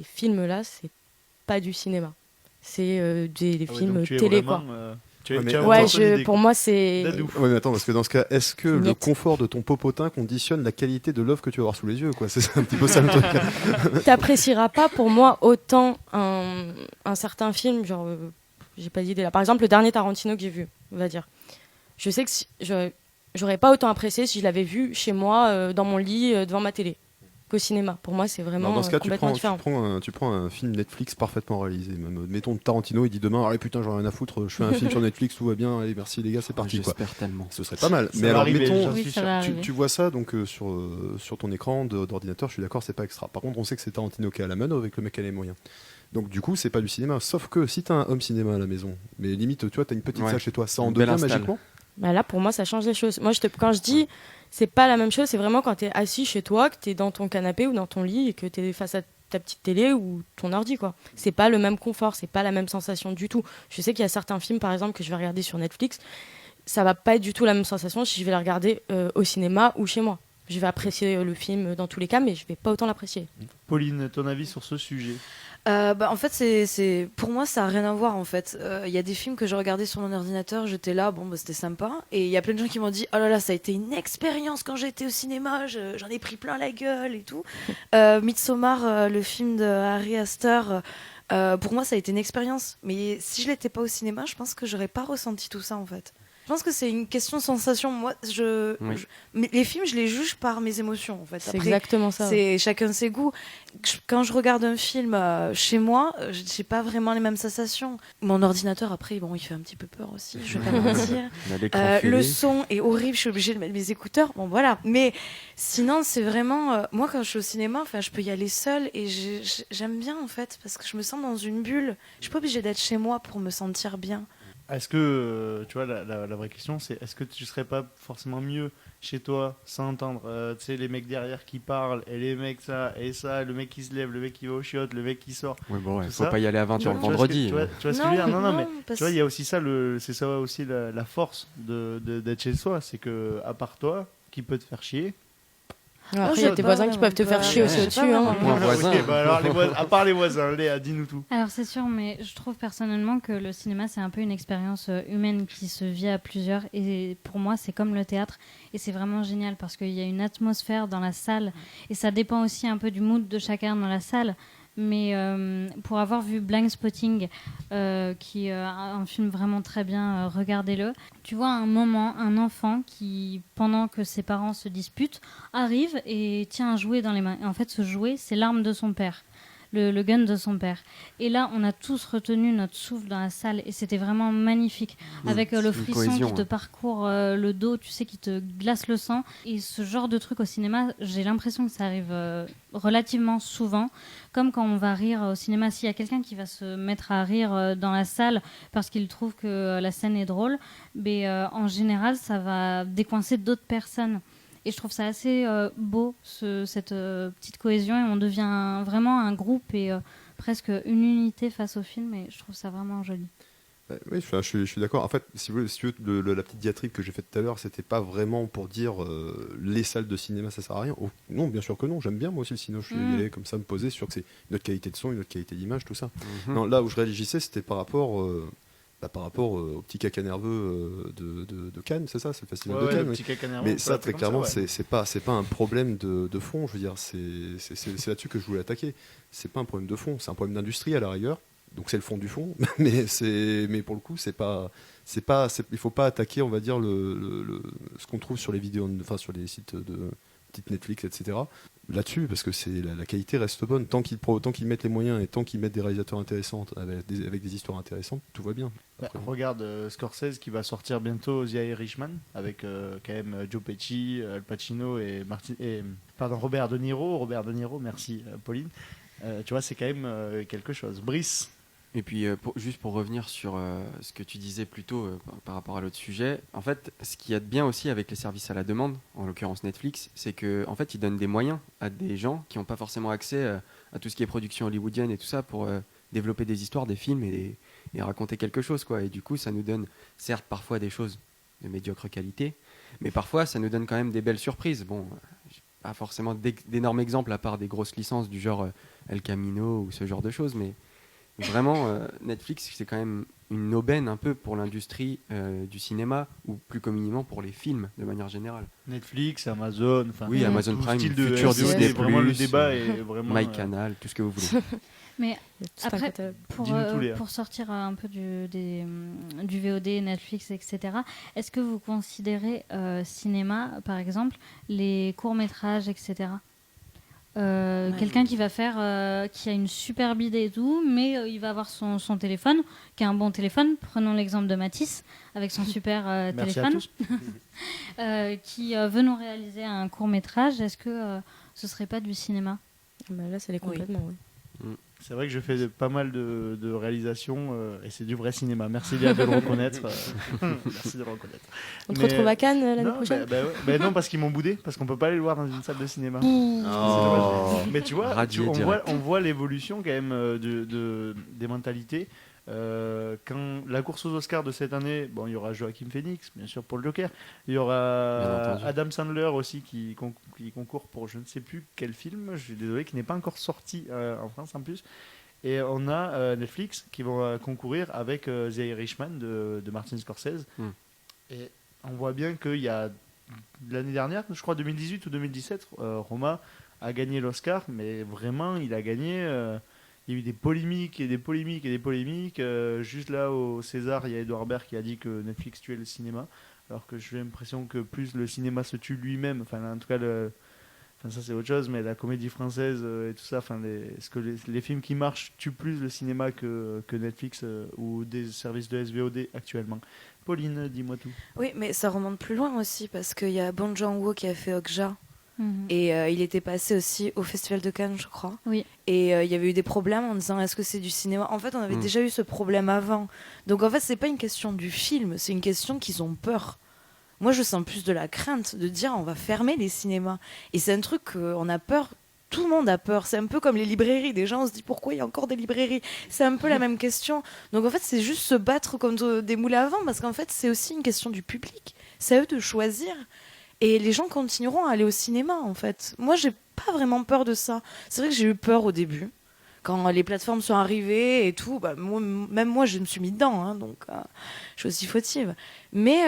films-là, c'est pas du cinéma. C'est des Ah ouais, films donc tu es télé, vraiment, quoi. tu as Ouais, mais- vraiment Ouais, ton idée, pour quoi. moi, c'est. Dadou. Ouais, mais attends, parce que dans ce cas, est-ce que le Niet. confort de ton popotin conditionne la qualité de l'œuvre que tu vas avoir sous les yeux, quoi? C'est un petit peu ça le truc. T'apprécieras pas pour moi autant un certain film, genre, j'ai pas d'idée là. Par exemple, le dernier Tarantino que j'ai vu, on va dire. Je sais que j'aurais pas autant apprécié si je l'avais vu chez moi, dans mon lit, devant ma télé, qu'au cinéma. Pour moi, c'est vraiment Alors, dans ce cas, tu complètement prends, différent. tu prends un film Netflix parfaitement réalisé. Même, mettons Tarantino, il dit demain, allez putain, j'en ai rien à foutre, je fais un film sur Netflix, tout va bien, allez merci les gars, c'est parti, quoi. J'espère tellement. Ce serait pas mal. Ça Mais va alors, arriver, mettons, j'en Oui, suis ça sûr. va tu, arriver. tu vois ça donc sur ton écran d'ordinateur, je suis d'accord, c'est pas extra. Par contre, on sait que c'est Tarantino qui est à la manœuvre avec le mec qui a les moyens. Donc du coup, c'est pas du cinéma. Sauf que si t'as un home cinéma à la maison, mais limite, tu vois, t'as une petite Ouais. salle chez toi, ça en Une belle devient install. magiquement. Bah là, pour moi, ça change les choses. Moi, quand je dis, c'est pas la même chose, c'est vraiment quand t'es assis chez toi, que t'es dans ton canapé ou dans ton lit et que t'es face à ta petite télé ou ton ordi, quoi. C'est pas le même confort, c'est pas la même sensation du tout. Je sais qu'il y a certains films, par exemple, que je vais regarder sur Netflix, ça va pas être du tout la même sensation si je vais les regarder au cinéma ou chez moi. Je vais apprécier le film dans tous les cas, mais je vais pas autant l'apprécier. Pauline, ton avis sur ce sujet? En fait, c'est pour moi, ça a rien à voir. En fait, il y a des films que je regardais sur mon ordinateur, j'étais là, bon, bah, c'était sympa. Et il y a plein de gens qui m'ont dit, oh là là, ça a été une expérience quand j'étais au cinéma. J'en ai pris plein la gueule et tout. Midsommar, le film de Ari Aster. Pour moi, ça a été une expérience. Mais si je l'étais pas au cinéma, je pense que j'aurais pas ressenti tout ça, en fait. Je pense que c'est une question de sensation. Moi, Oui. mais les films, je les juge par mes émotions, en fait. C'est Après, exactement ça. c'est chacun ses goûts. Quand je regarde un film chez moi, j'ai pas vraiment les mêmes sensations. Mon ordinateur, après, bon, il fait un petit peu peur aussi, je vais pas mentir. On a l'écran Le fêlé. son est horrible, je suis obligée de mettre mes écouteurs. Bon, voilà. Mais sinon, c'est vraiment. Moi, quand je suis au cinéma, je peux y aller seule et j'aime bien, en fait, parce que je me sens dans une bulle. Je suis pas obligée d'être chez moi pour me sentir bien. Est-ce que, tu vois, la vraie question, c'est est-ce que tu serais pas forcément mieux chez toi sans entendre, tu sais, les mecs derrière qui parlent, et les mecs ça, et ça, le mec qui se lève, le mec qui va au chiottes, le mec qui sort. Ouais, bon, ouais, tout faut ça. pas y aller à 20h le Tu vois ce que- vendredi. Tu vois ce que je veux dire? Non, mais parce- tu vois, il y a aussi ça, c'est ça aussi la force d'être chez soi, c'est que, à part toi, qui peut te faire chier. Après, il y a tes voisins qui peuvent te faire chier aussi Ouais. au-dessus. Je sais pas hein. vraiment. Point voisin. Ok, bah alors, à part les voisins, Léa, dis-nous tout. Alors c'est sûr, mais je trouve personnellement que le cinéma c'est un peu une expérience humaine qui se vit à plusieurs et pour moi c'est comme le théâtre et c'est vraiment génial parce qu'il y a une atmosphère dans la salle et ça dépend aussi un peu du mood de chacun dans la salle. Mais pour avoir vu Blind Spotting, qui est un film vraiment très bien, regardez-le. Tu vois à un moment un enfant qui, pendant que ses parents se disputent, arrive et tient un jouet dans les mains. Et en fait, ce jouet, c'est l'arme de son père. le gun de son père. Et là, on a tous retenu notre souffle dans la salle et c'était vraiment magnifique. Avec le une frisson cohésion, qui te ouais. parcourt le dos, tu sais, qui te glace le sang. Et ce genre de truc au cinéma, j'ai l'impression que ça arrive relativement souvent. Comme quand on va rire au cinéma, s'il y a quelqu'un qui va se mettre à rire dans la salle parce qu'il trouve que la scène est drôle, mais en général, ça va décoincer d'autres personnes. Et je trouve ça assez beau, cette petite cohésion. Et on devient vraiment un groupe et presque une unité face au film. Et je trouve ça vraiment joli. Oui, je suis d'accord. En fait, si tu veux, la petite diatribe que j'ai faite tout à l'heure, c'était pas vraiment pour dire les salles de cinéma, ça sert à rien. Oh, non, bien sûr que non. J'aime bien moi aussi le cinéma. Je suis y aller comme ça, me poser sur que c'est une autre qualité de son, une autre qualité d'image, tout ça. Non, là où je réagissais, c'était par rapport au petit caca nerveux de Cannes, c'est ça, c'est le festival de Cannes. le Oui. petit caca nerveux, Mais on peut ça, l'appeler très comme clairement, ça, ouais. c'est pas un problème de fond. Je veux dire, c'est là-dessus que je voulais attaquer. C'est pas un problème de fond, c'est un problème d'industrie à la rigueur. Donc c'est le fond du fond, mais pour le coup, il faut pas attaquer, on va dire ce qu'on trouve sur les vidéos, enfin sur les sites de type Netflix, etc. Là-dessus, parce que la qualité reste bonne. Tant qu'ils mettent les moyens et tant qu'ils mettent des réalisateurs intéressants avec des histoires intéressantes, tout va bien. Après. Regarde Scorsese qui va sortir bientôt The Irishman avec quand même Joe Pesci, Al Pacino et Robert De Niro. Robert De Niro, merci Pauline. Tu vois, c'est quand même quelque chose. Brice. Et puis, juste pour revenir sur ce que tu disais plus tôt par rapport à l'autre sujet, en fait, ce qu'il y a de bien aussi avec les services à la demande, en l'occurrence Netflix, c'est qu'en fait, ils donnent des moyens à des gens qui n'ont pas forcément accès à tout ce qui est production hollywoodienne et tout ça pour développer des histoires, des films et raconter quelque chose, quoi. Et du coup, ça nous donne, certes, parfois des choses de médiocre qualité, mais parfois, ça nous donne quand même des belles surprises. Bon, pas forcément d'énormes exemples à part des grosses licences du genre El Camino ou ce genre de choses, mais vraiment, Netflix, c'est quand même une aubaine un peu pour l'industrie du cinéma, ou plus communément pour les films, de manière générale. Netflix, Amazon, enfin Oui, Amazon tout Prime, style de Futur SVOD, Disney+, vraiment le débat est vraiment MyCanal, tout ce que vous voulez. Mais Il y a tout un après, catalogue. Dis-nous tous les, hein. pour sortir un peu du VOD, Netflix, etc., est-ce que vous considérez cinéma, par exemple, les courts-métrages, etc. Quelqu'un qui va faire, qui a une superbe idée et tout, mais il va avoir son téléphone, qui a un bon téléphone. Prenons l'exemple de Matisse, avec son super Merci à téléphone, tous. qui veut nous réaliser un court-métrage. Est-ce que ce serait pas du cinéma ? Bah là, ça l'est complètement, oui. C'est vrai que je fais pas mal de réalisations et c'est du vrai cinéma. Merci Léa de le reconnaître. Merci de le reconnaître. On te Mais- retrouve à Cannes l'année Non, prochaine non, parce qu'ils m'ont boudé, parce qu'on peut pas aller le voir dans une salle de cinéma. Oh. C'est dommage. Mais tu vois, Radié on direct. voit l'évolution quand même des mentalités. Quand la course aux Oscars de cette année, bon, il y aura Joaquin Phoenix, bien sûr pour le Joker. Il y Bien aura entendu. Adam Sandler aussi qui concourt pour je ne sais plus quel film. Je suis désolé, qui n'est pas encore sorti en France en plus. Et on a Netflix qui vont concourir avec The Irishman de Martin Scorsese. Et on voit bien qu'il y a l'année dernière, je crois 2018 ou 2017, Roma a gagné l'Oscar, mais vraiment il a gagné. Il y a eu des polémiques et des polémiques et des polémiques. Juste là au César, il y a Edouard Baird qui a dit que Netflix tuait le cinéma, alors que j'ai l'impression que plus le cinéma se tue lui-même. Enfin, en tout cas, ça c'est autre chose, mais la comédie française et tout ça, enfin, les films qui marchent tuent plus le cinéma que Netflix ou des services de SVOD actuellement. Pauline, dis-moi tout. Oui, mais ça remonte plus loin aussi, parce qu'il y a Bong Joon-ho qui a fait Okja. Mhm. Et il était passé aussi au Festival de Cannes, je crois. Oui. Et il y avait eu des problèmes en disant est-ce que c'est du cinéma ? En fait, on avait déjà eu ce problème avant. Donc en fait, c'est pas une question du film, c'est une question qu'ils ont peur. Moi, je sens plus de la crainte de dire on va fermer les cinémas. Et c'est un truc qu'on a peur. Tout le monde a peur. C'est un peu comme les librairies. Des gens, on se dit pourquoi il y a encore des librairies ? C'est un peu la même question. Donc en fait, c'est juste se battre comme des moules à vent, parce qu'en fait, c'est aussi une question du public. C'est à eux de choisir. Et les gens continueront à aller au cinéma, en fait. Moi, j'ai pas vraiment peur de ça. C'est vrai que j'ai eu peur au début. Quand les plateformes sont arrivées et tout, même moi, je me suis mis dedans. Hein, donc, je suis aussi fautive. Mais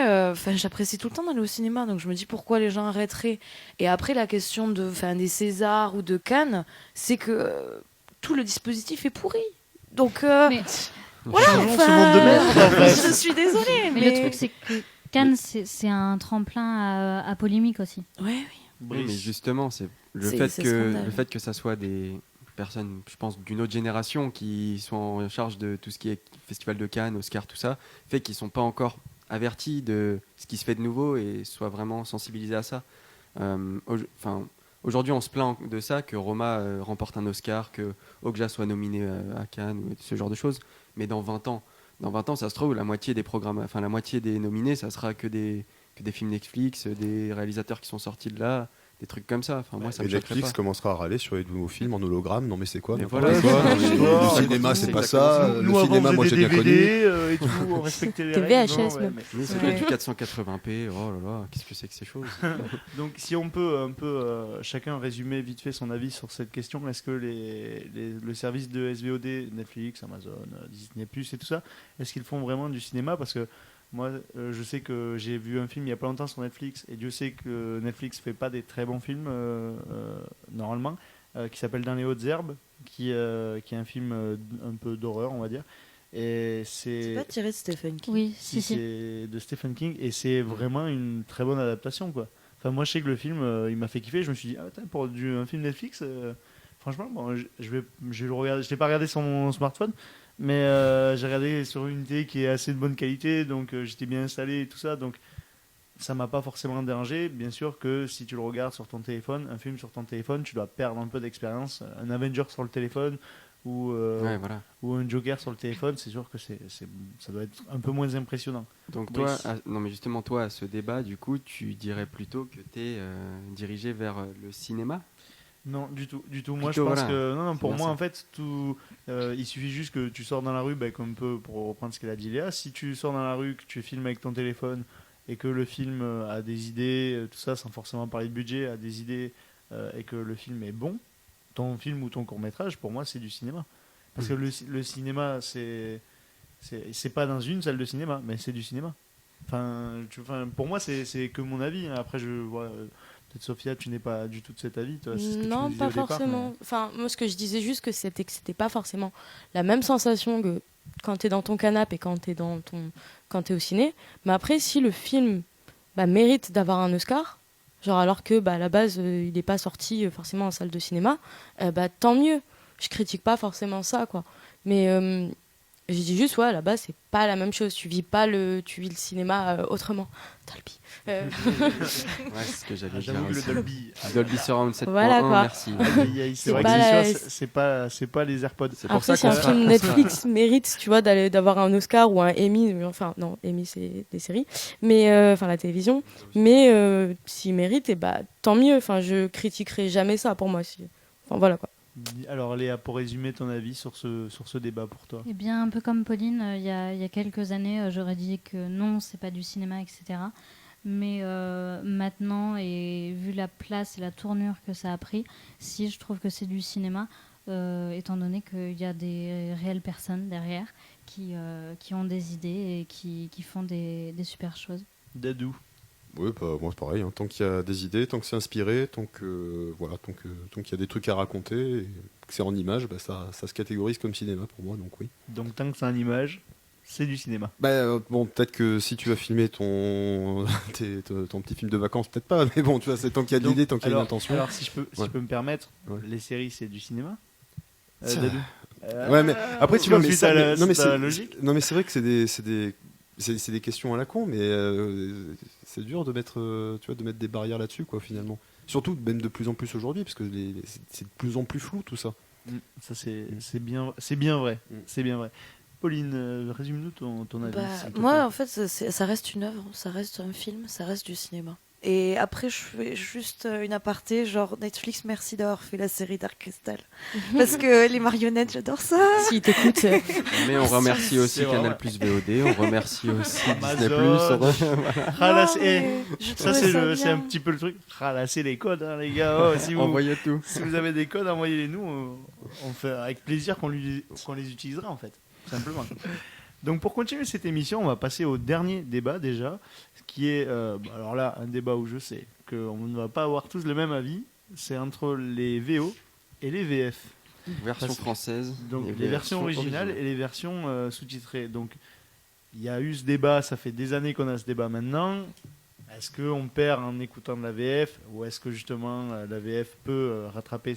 j'apprécie tout le temps d'aller au cinéma. Donc, je me dis pourquoi les gens arrêteraient. Et après, la question des Césars ou de Cannes, c'est que tout le dispositif est pourri. Donc, Mais, voilà, Changeons ce monde de merde, en fait. je suis désolée. mais le truc, c'est que Cannes, c'est un tremplin à polémique aussi. Ouais, oui. Oui, mais justement, c'est C'est scandaleux. le fait que ça soit des personnes, je pense, d'une autre génération qui sont en charge de tout ce qui est Festival de Cannes, Oscar, tout ça, fait qu'ils ne sont pas encore avertis de ce qui se fait de nouveau et soient vraiment sensibilisés à ça. Aujourd'hui, on se plaint de ça, que Roma remporte un Oscar, que Okja soit nominé à Cannes, ou ce genre de choses. Mais dans 20 ans, ça se trouve, la moitié des nominés, ça sera que des films Netflix, des réalisateurs qui sont sortis de là, des trucs comme ça. Enfin, moi, ça Et me choquerait Netflix pas. commencera à râler sur les nouveaux films en hologramme. Non mais c'est quoi Mais n'importe voilà, quoi. c'est Non, mais ça. le cinéma c'est pas C'est ça. Nous, Le avant, cinéma on moi j'ai faisait bien des connu. DVD et tout, on respectait les Des règles. VHS Non, ouais, même. mais- C'est Ouais. du 480p, oh là là, qu'est-ce que c'est que ces choses? Donc, si on peut un peu chacun résumer vite fait son avis sur cette question, est-ce que le service de SVOD, Netflix, Amazon, Disney+, et tout ça, est-ce qu'ils font vraiment du cinéma? Parce que moi, je sais que j'ai vu un film il y a pas longtemps sur Netflix, et Dieu sait que Netflix fait pas des très bons films, normalement, qui s'appelle Dans les hautes herbes, qui est un film un peu d'horreur, on va dire. Et C'est pas tiré de Stephen King. Oui, si si. c'est de Stephen King, et c'est vraiment une très bonne adaptation, quoi. Enfin, moi, je sais que le film, il m'a fait kiffer. Je me suis dit, ah, putain, pour un film Netflix, franchement, bon, je vais le regarder. Je l'ai pas regardé sur mon smartphone, mais j'ai regardé sur une télé qui est assez de bonne qualité, donc j'étais bien installé et tout ça, donc ça m'a pas forcément dérangé. Bien sûr que si tu le regardes sur ton téléphone, un film sur ton téléphone, tu dois perdre un peu d'expérience. Un Avenger sur le téléphone ou Ouais, voilà. ou un Joker sur le téléphone, c'est sûr que ça doit être un peu moins impressionnant. Donc Oui. toi, non mais justement toi, à ce débat, du coup, tu dirais plutôt que tu es dirigé vers le cinéma? Non, du tout. Moi, je Plutôt, pense voilà. que non, C'est pour bien moi, ça. en fait, il suffit juste que tu sors dans la rue, comme peu pour reprendre ce qu'elle a dit Léa. Si tu sors dans la rue, que tu filmes avec ton téléphone et que le film a des idées, tout ça, sans forcément parler de budget, a des idées et que le film est bon, ton film ou ton court métrage, pour moi, c'est du cinéma. Parce que le cinéma, c'est pas dans une salle de cinéma, mais c'est du cinéma. Pour moi, c'est que mon avis. Hein. Après, je vois. Peut-être Sophia, tu n'es pas du tout de cet avis. Toi, c'est ce que tu Non, nous disais pas au départ, forcément. mais- Enfin, moi, ce que je disais juste que c'était pas forcément la même sensation que quand t'es dans ton canapé et quand t'es au ciné. Mais après, si le film mérite d'avoir un Oscar, genre alors que à la base il n'est pas sorti forcément en salle de cinéma, tant mieux. Je critique pas forcément ça, quoi. Mais je dis juste, ouais, à la base c'est pas la même chose. Tu vis le cinéma autrement. Dolby. Ouais, c'est ce que j'allais dire. J'avoue que le aussi. Dolby. Dolby Surround 7.1, Voilà, quoi. merci. C'est C'est vrai pas que la- c'est pas les AirPods. C'est pour Après, ça si qu'on un sera- film Netflix mérite, tu vois, d'avoir un Oscar ou un Emmy, enfin non, Emmy c'est des séries, mais enfin la télévision, mais s'il mérite, tant mieux. Enfin, je critiquerai jamais ça pour moi. Enfin voilà quoi. Alors Léa, pour résumer ton avis sur ce débat pour toi. Eh bien, un peu comme Pauline, il y a quelques années, j'aurais dit que non, c'est pas du cinéma, etc. Mais maintenant, et vu la place et la tournure que ça a pris, si je trouve que c'est du cinéma, étant donné qu'il y a des réelles personnes derrière qui ont des idées et qui font des super choses. Dadou. Oui, moi c'est pareil. Hein. Tant qu'il y a des idées, tant que c'est inspiré, tant qu'il y a des trucs à raconter, et que c'est en images, ça se catégorise comme cinéma pour moi. Donc oui. Donc tant que c'est en image, c'est du cinéma. Bon, peut-être que si tu vas filmer ton petit film de vacances, peut-être pas. Mais bon, tu vois, c'est tant qu'il y a de Donc, l'idée, tant qu'il y a une alors, intention. Alors si je Ouais. peux me permettre, Ouais. les séries c'est du cinéma. Ça- Dadou. Ouais, mais après tu vois, mais Ensuite, ça, t'as non mais t'as la c'est logique. non mais c'est vrai que c'est des questions à la con, mais c'est dur de mettre des barrières là-dessus, quoi, finalement. Surtout même de plus en plus aujourd'hui, parce que c'est de plus en plus flou tout ça. Ça c'est bien vrai. Mm. C'est bien vrai. Pauline, résume-nous ton avis. s'il te Moi, plaît. en fait, ça reste une œuvre, ça reste un film, ça reste du cinéma. Et après, je fais juste une aparté, genre Netflix, merci d'avoir fait la série Dark Crystal. Parce que les marionnettes, j'adore ça. S'il t'écoute, Mais on remercie aussi C'est Canal vrai. Plus VOD, on remercie aussi Disney Amazon. Plus. Ah, là, Non, mais je ça trouvais c'est bien. un petit peu le truc. Ralasser les codes, hein, les gars. Oh, si vous Envoyez tout. Si vous avez des codes, envoyez-les nous. On fait avec plaisir qu'on les utilisera en fait, tout simplement. Donc pour continuer cette émission, on va passer au dernier débat déjà, qui est alors là un débat où je sais qu'on ne va pas avoir tous le même avis. C'est entre les VO et les VF. Version Parce que- française. Donc et les versions originales et les versions sous-titrées. Donc il y a eu ce débat, ça fait des années qu'on a ce débat maintenant. Est-ce qu'on perd en écoutant de la VF ou est-ce que justement la VF peut rattraper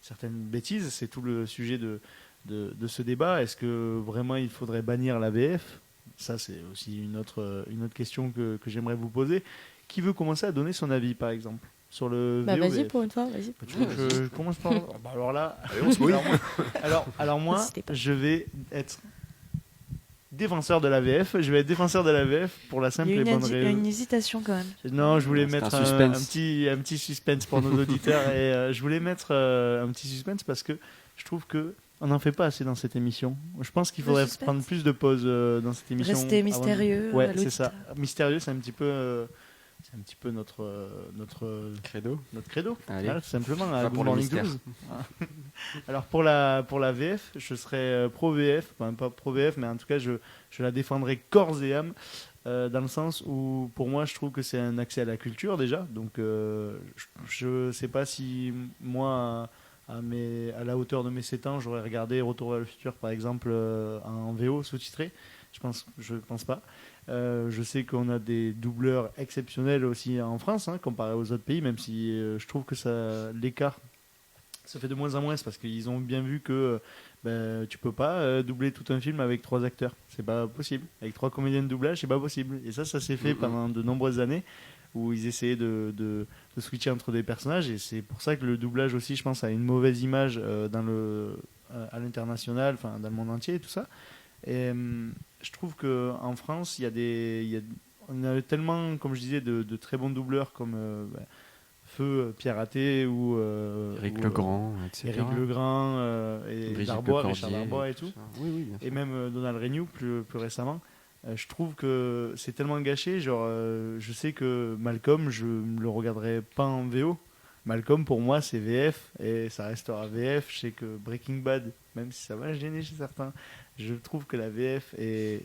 certaines bêtises. C'est tout le sujet de ce débat. Est-ce que vraiment il faudrait bannir la VF? Ça, c'est aussi une autre question que j'aimerais vous poser. Qui veut commencer à donner son avis, par exemple, sur le VO, Vas-y VF? pour une fois, vas-y. Tu veux que je commence par... alors là, Allez, on se mouille. alors moi, N'hésitez pas. je vais être défenseur de la VF. Je vais être défenseur de la VF pour la simple Il y a et bonne il y a raison. une hésitation quand même. Non, je voulais C'est mettre un un suspense. petit suspense pour nos auditeurs et je voulais mettre un petit suspense parce que je trouve que on n'en fait pas assez dans cette émission. Je pense qu'il Le faudrait suspense. prendre plus de pauses dans cette émission. Rester avant de- mystérieux. Ouais, à c'est ça. l'auditeur. Mystérieux, c'est un petit peu notre Credo. credo. Allez. Voilà, tout simplement. Va à pour Good le Morning mystère. Blues. Alors pour la VF, je serais pro VF, enfin pas pro VF, mais en tout cas je la défendrai corps et âme. Dans le sens où pour moi je trouve que c'est un accès à la culture déjà, donc je sais pas si moi à la hauteur de mes 7 ans j'aurais regardé Retour vers le futur par exemple en VO sous-titré, je pense pas. Je sais qu'on a des doubleurs exceptionnels aussi en France comparé aux autres pays, même si je trouve que l'écart se fait de moins en moins, c'est parce qu'ils ont bien vu que tu peux pas doubler tout un film avec 3 acteurs, c'est pas possible. Avec 3 comédiens de doublage, c'est pas possible. Et ça s'est fait pendant de nombreuses années où ils essayaient de switcher entre des personnages, et c'est pour ça que le doublage aussi, je pense, a une mauvaise image à l'international, enfin dans le monde entier et tout ça. Et je trouve que en France, on a tellement, comme je disais, de très bons doubleurs comme Feu, Pierre Athé ou Éric Legrand, etc. Éric Legrand et Brigitte Darbois, Lecordier, Richard Darbois et tout. Oui, oui, bien sûr. Et même Donald Renew plus récemment. Je trouve que c'est tellement gâché. Genre, je sais que Malcolm, je ne le regarderai pas en VO. Malcolm, pour moi, c'est VF et ça restera VF. Je sais que Breaking Bad, même si ça va gêner chez certains, je trouve que la VF est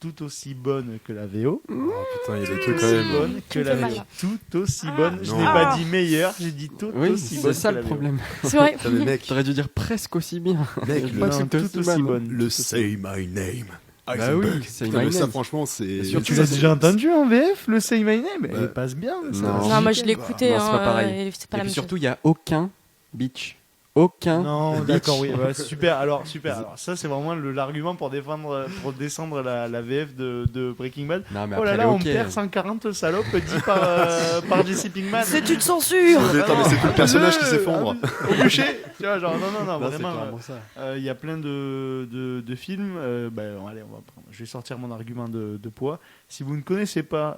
tout aussi bonne que la VO. Oh putain, il y a des trucs quand Aussi même. bonne que Tu me la fais mal, VO. là. Tout aussi bonne. Je non. n'ai pas dit meilleure, j'ai dit tout Oui, aussi c'est bonne ça que le la VO. problème. C'est vrai. Putain, mais mec, T'aurais dû dire presque aussi bien. Mec, Pas Non, que tout aussi bonne. le Say My Name. Bah Heisenberg. oui, Say Putain, My mais ça, Name. franchement, c'est. Surtout Tu l'as déjà entendu en VF, le Say My Name? Bah, Il passe bien. ça. non. Non, moi je l'ai écouté. Non, c'est pas pareil. et c'est pas Et la puis même surtout, chose. il n'y a aucun bitch. Aucun. Non, bitch. d'accord, oui, ouais, super. Alors, super. Alors, ça, c'est vraiment l'argument pour descendre la VF de Breaking Bad. Non, mais Oh là après, là, on ok. perd 140 salopes dit par Jesse Pinkman. C'est une censure. Mais attends, mais c'est tout le personnage qui s'effondre. Au bûcher. Tu vois, genre, non, Non, c'est vraiment. clairement ça. Il y a plein de films. Allez, je vais sortir mon argument de poids. Si vous ne connaissez pas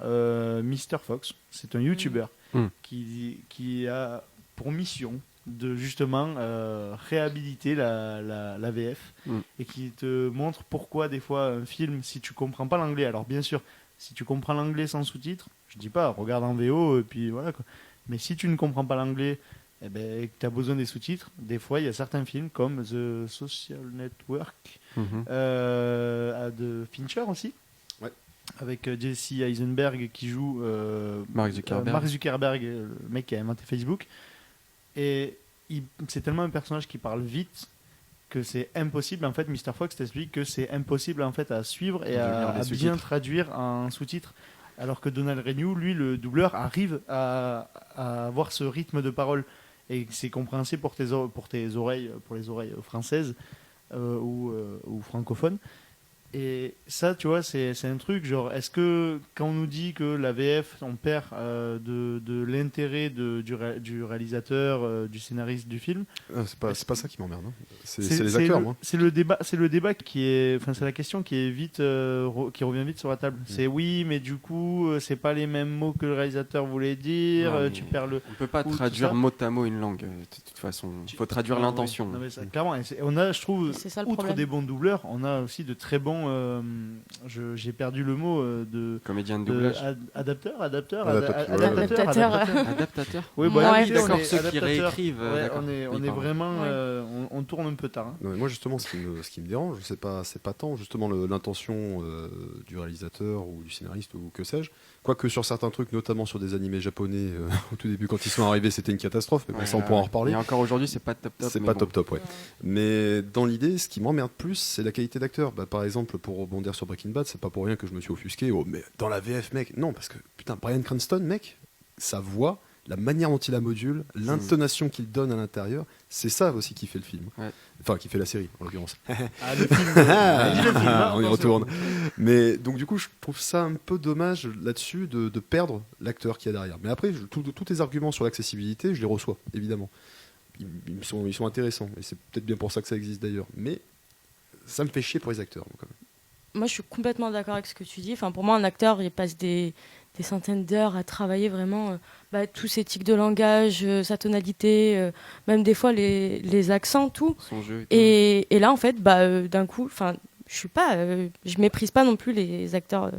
Mr. Fox, c'est un YouTuber Mm. qui a pour mission de justement réhabiliter la VF et qui te montre pourquoi des fois un film, si tu comprends pas l'anglais, alors bien sûr, si tu comprends l'anglais sans sous-titres, je dis pas regarde en VO et puis voilà quoi. Mais si tu ne comprends pas l'anglais et que tu as besoin des sous-titres, des fois il y a certains films comme The Social Network Mhm. de Fincher aussi. Ouais. Avec Jesse Eisenberg qui joue Mark Zuckerberg. Mark Zuckerberg, le mec qui a inventé Facebook. Et c'est tellement un personnage qui parle vite que c'est impossible. En fait, Mr. Fox t'explique que c'est impossible en fait à suivre et De lire à les bien sous-titres. traduire en sous-titres. Alors que Donald Renew, lui, le doubleur, arrive à avoir ce rythme de parole et c'est compréhensible pour tes oreilles, pour les oreilles françaises ou francophones. Et ça, tu vois, c'est un truc, genre, est-ce que quand on nous dit que la VF, on perd de l'intérêt du réalisateur, du scénariste du film, C'est pas ça qui m'emmerde. Hein. C'est les acteurs, moi. c'est le débat qui est, enfin, c'est la question qui est vite, qui revient vite sur la table. C'est oui, mais du coup, c'est pas les mêmes mots que le réalisateur voulait dire, Non, mais tu perds le. On peut pas Ou tout traduire ça. mot à mot une langue, de toute façon. Il faut traduire l'intention. Non, mais ça, clairement, on a, je trouve, C'est ça le outre problème. des bons doubleurs, on a aussi de très bons. J'ai perdu le mot de. Comédien de doublage. Adaptateur. Adaptateur. Adaptateur. Oui, Ouais, voilà, oui, d'accord, on est ceux qui adaptateur. réécrivent, Ouais, d'accord. on est Oui, pardon. vraiment, Ouais. on tourne un peu tard. Hein. Non, mais moi justement, ce qui me dérange, c'est pas tant justement l'intention du réalisateur ou du scénariste ou que sais-je. Quoique sur certains trucs, notamment sur des animés japonais, au tout début quand ils sont arrivés, c'était une catastrophe. Mais bon, Ouais, ça on pourra en reparler. Et encore aujourd'hui, c'est pas top. C'est mais pas bon. top, ouais. Mais dans l'idée, ce qui m'emmerde plus, c'est la qualité d'acteur. Bah, par exemple, pour rebondir sur Breaking Bad, c'est pas pour rien que je me suis offusqué. Oh, mais dans la VF, mec, non, parce que putain, Bryan Cranston, mec, sa voix, la manière dont il la module, l'intonation qu'il donne à l'intérieur, c'est ça aussi qui fait le film. Ouais. Enfin, qui fait la série, en l'occurrence. Ah, le film. On y retourne. Mais donc, du coup, je trouve ça un peu dommage là-dessus de perdre l'acteur qu'il y a derrière. Mais après, tous tes arguments sur l'accessibilité, je les reçois, évidemment. Ils sont intéressants. Et c'est peut-être bien pour ça que ça existe d'ailleurs. Mais ça me fait chier pour les acteurs, quand même. Moi, je suis complètement d'accord avec ce que tu dis. Enfin, pour moi, un acteur, il passe des centaines d'heures à travailler vraiment tous ses tics de langage, sa tonalité, même des fois les accents, tout. Son jeu. Et là, en fait, d'un coup, je méprise pas non plus les acteurs,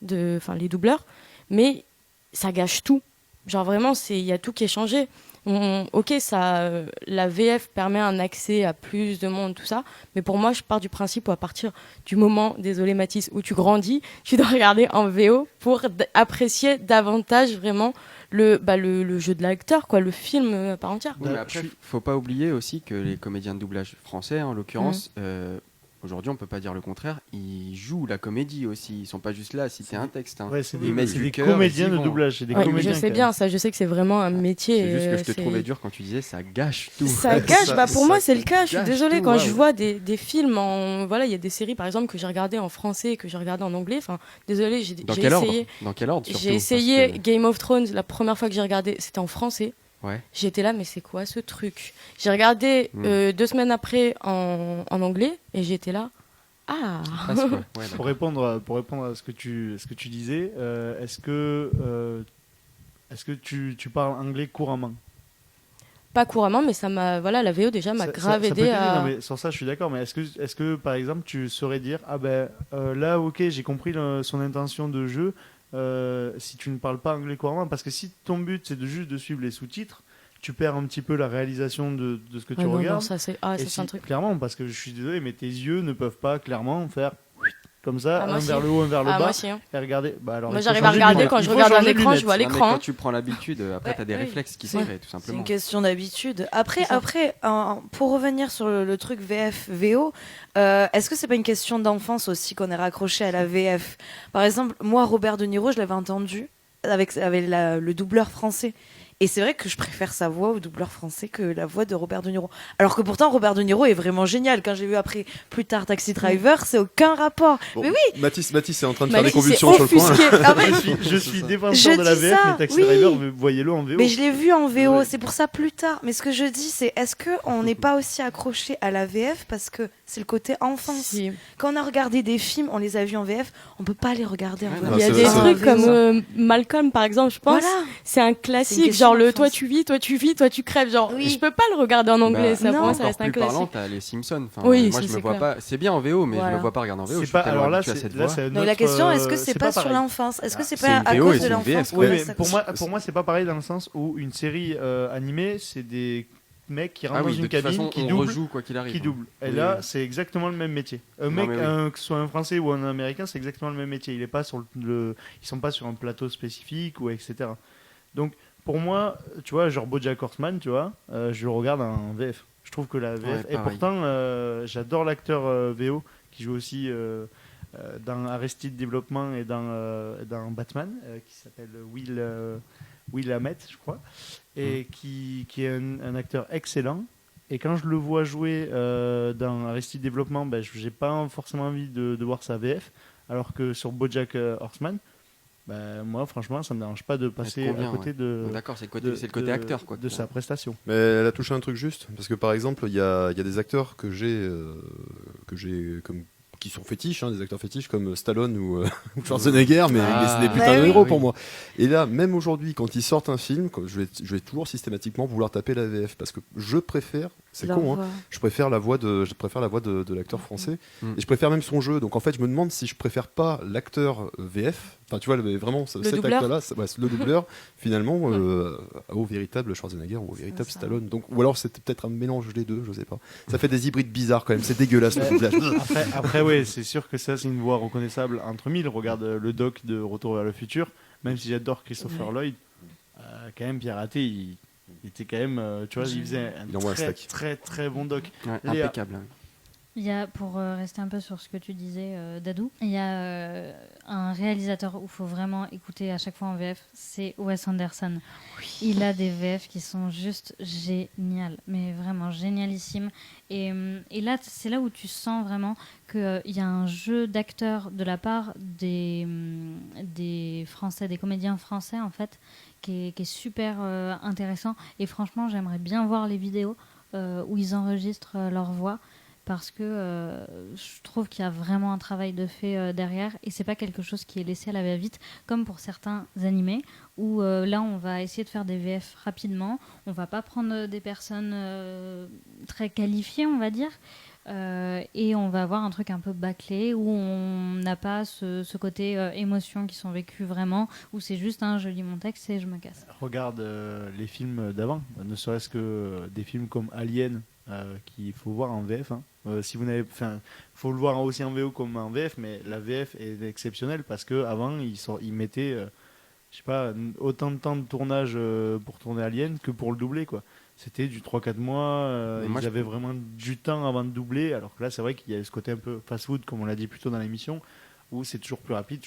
les doubleurs, mais ça gâche tout. Genre vraiment, il y a tout qui est changé. Ok, la VF permet un accès à plus de monde, tout ça, mais pour moi, je pars du principe où à partir du moment, désolé Mathis, où tu grandis, tu dois regarder en VO pour apprécier davantage vraiment le jeu de l'acteur, quoi, le film à part entière. Oui, mais après, faut pas oublier aussi que les comédiens de doublage français, en l'occurrence, aujourd'hui, on peut pas dire le contraire, ils jouent la comédie aussi. Ils sont pas juste là à citer un texte. Hein. Ouais, c'est Ils mettent des du cœur, comédiens ils y de vont. doublage. C'est des Ouais, comédiens, je sais quand bien, même. ça, je sais que c'est vraiment un métier. C'est juste que je te trouvais dur quand tu disais ça gâche tout. Ça gâche, pour moi c'est le cas, je suis gâche désolée, tout, quand ouais. je vois des films il y a des séries par exemple que j'ai regardées en français et que j'ai regardées en anglais, enfin désolée, j'ai essayé. Dans quel ordre surtout, J'ai essayé parce que- Game of Thrones, la première fois que j'ai regardé, c'était en français. Ouais. J'étais là, mais c'est quoi ce truc? J'ai regardé 2 semaines après en anglais et j'étais là. Ah. Presque, ouais. Ouais, Pour répondre à ce que tu disais, est-ce que tu parles anglais couramment? Pas couramment, mais la VO déjà m'a grave Ça peut aidé t'aider, à. non, mais sur ça, je suis d'accord. Mais est-ce que par exemple, tu saurais dire, là, ok, j'ai compris son intention de jeu. Si tu ne parles pas anglais couramment, parce que si ton but c'est juste de suivre les sous-titres, tu perds un petit peu la réalisation de ce que tu non, regardes. non, ça c'est Et un truc. clairement, parce que je suis désolé, mais tes yeux ne peuvent pas clairement faire comme ça, Ah, moi un aussi. vers le haut, un vers le Ah, bas, moi aussi, hein. et regarder. Alors, Moi, il faut j'arrive à changer de regarder lunettes. quand Il je faut regarde un changer de écran, je lunettes. vois Non, mais l'écran. quand tu prends l'habitude, après, tu as des réflexes qui se créent, tout C'est simplement. une question d'habitude. Après, pour revenir sur le truc VF, VO, est-ce que c'est pas une question d'enfance aussi qu'on est raccroché à la VF? Par exemple, moi, Robert De Niro, je l'avais entendu avec le doubleur français. Et c'est vrai que je préfère sa voix au doubleur français que la voix de Robert De Niro. Alors que pourtant, Robert De Niro est vraiment génial. Quand j'ai vu plus tard Taxi Driver, c'est aucun rapport. Bon, Mais oui, Mathis est en train de faire des Mathis convulsions est sur le coin. offusqué. Ah ouais. Je suis défenseur Je de la dis VF, ça, mais Taxi oui. Driver, voyez-le en VO. Mais je l'ai vu en VO, Ouais. c'est pour ça plus tard. Mais ce que je dis, c'est est-ce qu'on n'est pas aussi accroché à la VF parce que c'est le côté enfance. Si. Quand on a regardé des films, on les a vus en VF, on peut pas les regarder en Ouais, VO. non, Il y a c'est des vrai. trucs comme Malcolm par exemple, je pense. Voilà. C'est un C'est une classique, question genre le d'enfance. toi tu vis, toi tu crèves. Genre, Oui. je peux pas le regarder en anglais, Bah, ça pour moi ça encore reste un plus classique. parlant, t'as les Simpsons. Enfin, Oui, moi, ça, je me c'est vois clair. pas. C'est bien en VO, mais je Voilà. me vois pas regarder en VO. C'est Je suis pas, tellement alors là, habitué à cette voix. c'est Donc la question, est-ce que c'est pas sur pareil. l'enfance? Est-ce que c'est c'est pas une à VO cause et de c'est une l'enfance VF, qu'on Oui, a mais ça pour moi, c'est pas pareil dans le sens où une série animée, c'est des mecs qui rentrent Ah oui, dans de une toute façon, cabine qui on doublent. rejoue quoi qu'il arrive. Qui double. Et Oui, là, oui. c'est exactement le même métier. Un Non, mec, mais oui. que ce soit un Français ou un Américain, c'est exactement le même métier. Il est pas ils sont pas sur un plateau spécifique ou etc. Donc, pour moi, tu vois, genre BoJack Horseman, tu vois, je le regarde en VF. Je trouve que la VF, Ouais, et pareil. pourtant, j'adore l'acteur VO qui joue aussi dans Arrested Development et dans Batman, qui s'appelle Will Ahmed, je crois, et qui est un acteur excellent. Et quand je le vois jouer dans Arrested Development, ben, j'ai pas forcément envie de voir sa VF, alors que sur BoJack Horseman, ben, moi franchement ça me dérange pas de passer convient, à côté ouais. de, D'accord, c'est le côté acteur quoi. de sa prestation. Mais elle a touché un truc juste, parce que par exemple, il y a des acteurs que j'ai comme qui sont fétiches, hein, des acteurs fétiches comme Stallone ou Schwarzenegger, mais c'est des putains Ouais, de oui. héros Oui. pour moi. Et là, même aujourd'hui, quand ils sortent un film, je vais toujours systématiquement vouloir taper la VF, parce que je préfère, c'est Leur con, hein, voix. je préfère la voix de l'acteur français, Mm. et je préfère même son jeu. Donc en fait, je me demande si je préfère pas l'acteur VF, enfin tu vois, vraiment cet doubleur. acteur-là, le doubleur, finalement, au véritable Schwarzenegger ou au véritable C'est ça. Stallone. Donc, ou alors c'était peut-être un mélange des deux, je sais pas. Ça fait des hybrides bizarres quand même, c'est dégueulasse le doublage. Après ouais, c'est sûr que ça c'est une voix reconnaissable entre mille. Regarde le doc de Retour vers le futur, même si j'adore Christopher Lloyd, quand même Pierre Athé, il était quand même, tu vois, il faisait Il envoie un très, stack. très très bon doc. Ouais, Léa. impeccable. hein. Il y a, pour rester un peu sur ce que tu disais, Dadou, il y a un réalisateur où il faut vraiment écouter à chaque fois en VF, c'est Wes Anderson. Il a des VF qui sont juste géniales, mais vraiment génialissimes. Et là, c'est là où tu sens vraiment qu'il y a un jeu d'acteurs de la part des Français, des comédiens français, en fait, qui est super intéressant. Et franchement, j'aimerais bien voir les vidéos où ils enregistrent leur voix, parce que je trouve qu'il y a vraiment un travail de fait derrière, et c'est pas quelque chose qui est laissé à la va-vite comme pour certains animés où là on va essayer de faire des VF rapidement, on va pas prendre des personnes très qualifiées, on va dire, et on va avoir un truc un peu bâclé où on n'a pas ce côté émotion qui sont vécues vraiment, où c'est juste je lis mon texte et je me casse. Regarde les films d'avant, ne serait-ce que des films comme Alien, qu'il faut voir en VF. Si vous n'avez, faut le voir aussi en VO comme en VF, mais la VF est exceptionnelle parce que avant ils mettaient, je sais pas, autant de temps de tournage pour tourner Alien que pour le doubler, quoi. C'était du 3-4 mois, ils avaient vraiment du temps avant de doubler, alors que là c'est vrai qu'il y a ce côté un peu fast-food, comme on l'a dit plus tôt dans l'émission, où c'est toujours plus rapide.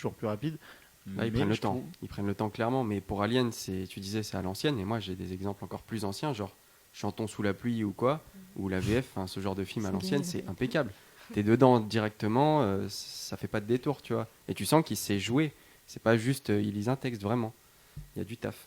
Là, ils prennent le temps. Ils prennent le temps clairement, mais pour Alien, tu disais c'est à l'ancienne, et moi j'ai des exemples encore plus anciens, genre Chantons sous la pluie ou quoi, ou la VF, ce genre de film à l'ancienne, c'est impeccable. T'es dedans directement, ça fait pas de détour, tu vois. Et tu sens qu'il sait jouer. C'est pas juste, il lise un texte, vraiment. Il y a du taf.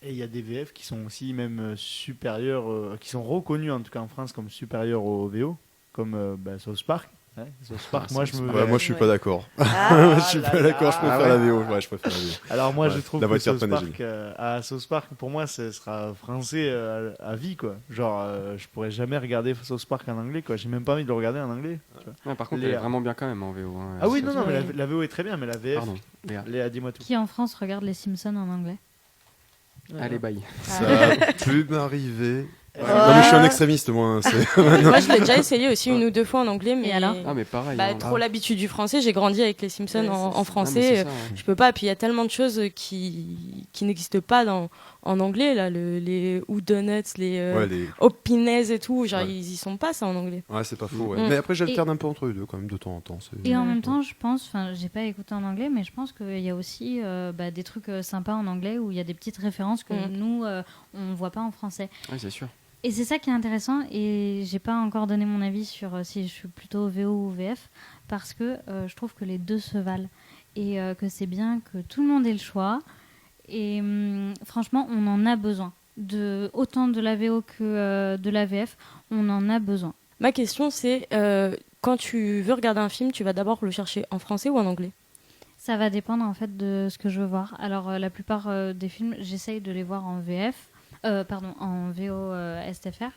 Et il y a des VF qui sont aussi même supérieurs, qui sont reconnus en tout cas en France comme supérieurs aux VO, comme South Park. Ouais, South Park, moi je suis pas d'accord. Ah, je suis pas d'accord, je préfère la VO. Ouais, je préfère la VO. Alors moi je trouve que South South Park, pour moi ce sera français à vie, quoi. Genre je pourrais jamais regarder South Park en anglais, quoi. J'ai même pas envie de le regarder en anglais. Ouais, par contre, elle est vraiment bien quand même en VO. Ah oui, non, mais la VO est très bien, mais la VF. Pardon, Léa, dis-moi tout. Qui en France regarde les Simpsons en anglais? Allez, bye. Ça peut m'arriver. Non mais je suis un extrémiste, moi. Moi je l'ai déjà essayé aussi une ou deux fois en anglais, mais alors mais pareil. Trop l'habitude du français. J'ai grandi avec les Simpsons en français. Je peux pas. Puis il y a tellement de choses qui n'existent pas en anglais là, les whodunits, les opinés et tout. Genre ils y sont pas ça en anglais. Ouais, c'est pas faux. Ouais. Mais après j'alterne un peu entre les deux quand même de temps en temps. Et en même temps, je pense, j'ai pas écouté en anglais, mais je pense qu'il y a aussi des trucs sympas en anglais où il y a des petites références que nous on voit pas en français. Oui, c'est sûr. Et c'est ça qui est intéressant, et j'ai pas encore donné mon avis sur si je suis plutôt VO ou VF, parce que je trouve que les deux se valent, et que c'est bien que tout le monde ait le choix, et franchement on en a besoin, autant de la VO que de la VF, on en a besoin. Ma question c'est, quand tu veux regarder un film, tu vas d'abord le chercher en français ou en anglais? Ça va dépendre en fait de ce que je veux voir. Alors la plupart des films, j'essaye de les voir en VF, en VO SFR.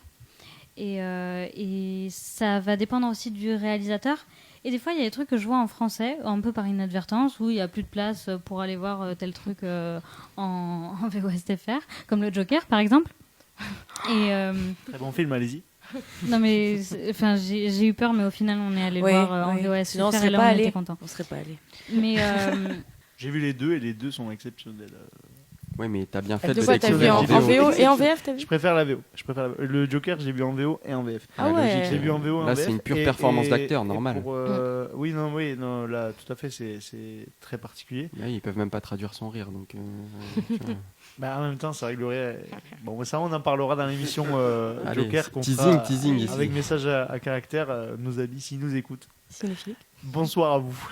Et ça va dépendre aussi du réalisateur. Et des fois, il y a des trucs que je vois en français, un peu par inadvertance, où il n'y a plus de place pour aller voir tel truc en VO SFR, comme le Joker, par exemple. Et, très bon film, allez-y. Non, mais j'ai eu peur, mais au final, on est allé voir en VO SFR, et là, on était content. On serait pas allé. Mais j'ai vu les deux, et les deux sont exceptionnels. Ouais, mais t'as bien fait de t'as vu en VO et en VF, t'as vu? Je préfère la VO. Le Joker, j'ai vu en VO et en VF. Ah ouais. J'ai vu en VO et en VF. Là, c'est une pure performance d'acteur, normal. Oui, non, là, tout à fait, c'est très particulier. Là, ils peuvent même pas traduire son rire, donc. En même temps, ça réglerait. Bon, ça, on en parlera dans l'émission Joker qu'on teasing ici. avec message à caractère, nos amis, s'ils nous écoutent. Cinéphilique. Bonsoir à vous.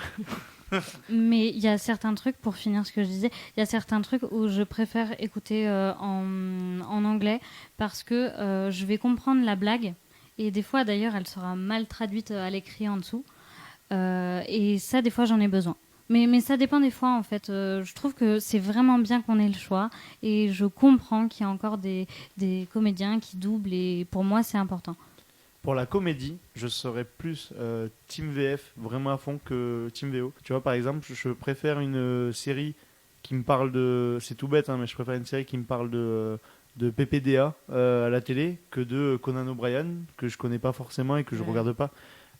Mais il y a certains trucs, pour finir ce que je disais, il y a certains trucs où je préfère écouter en anglais parce que je vais comprendre la blague, et des fois d'ailleurs elle sera mal traduite à l'écrit en dessous, et ça des fois j'en ai besoin. Mais ça dépend des fois en fait. Je trouve que c'est vraiment bien qu'on ait le choix, et je comprends qu'il y a encore des comédiens qui doublent, et pour moi c'est important. Pour la comédie, je serais plus Team VF vraiment à fond que Team VO. Tu vois, par exemple, je préfère une série qui me parle de... C'est tout bête, mais je préfère une série qui me parle de PPDA à la télé que de Conan O'Brien, que je connais pas forcément et que je regarde pas.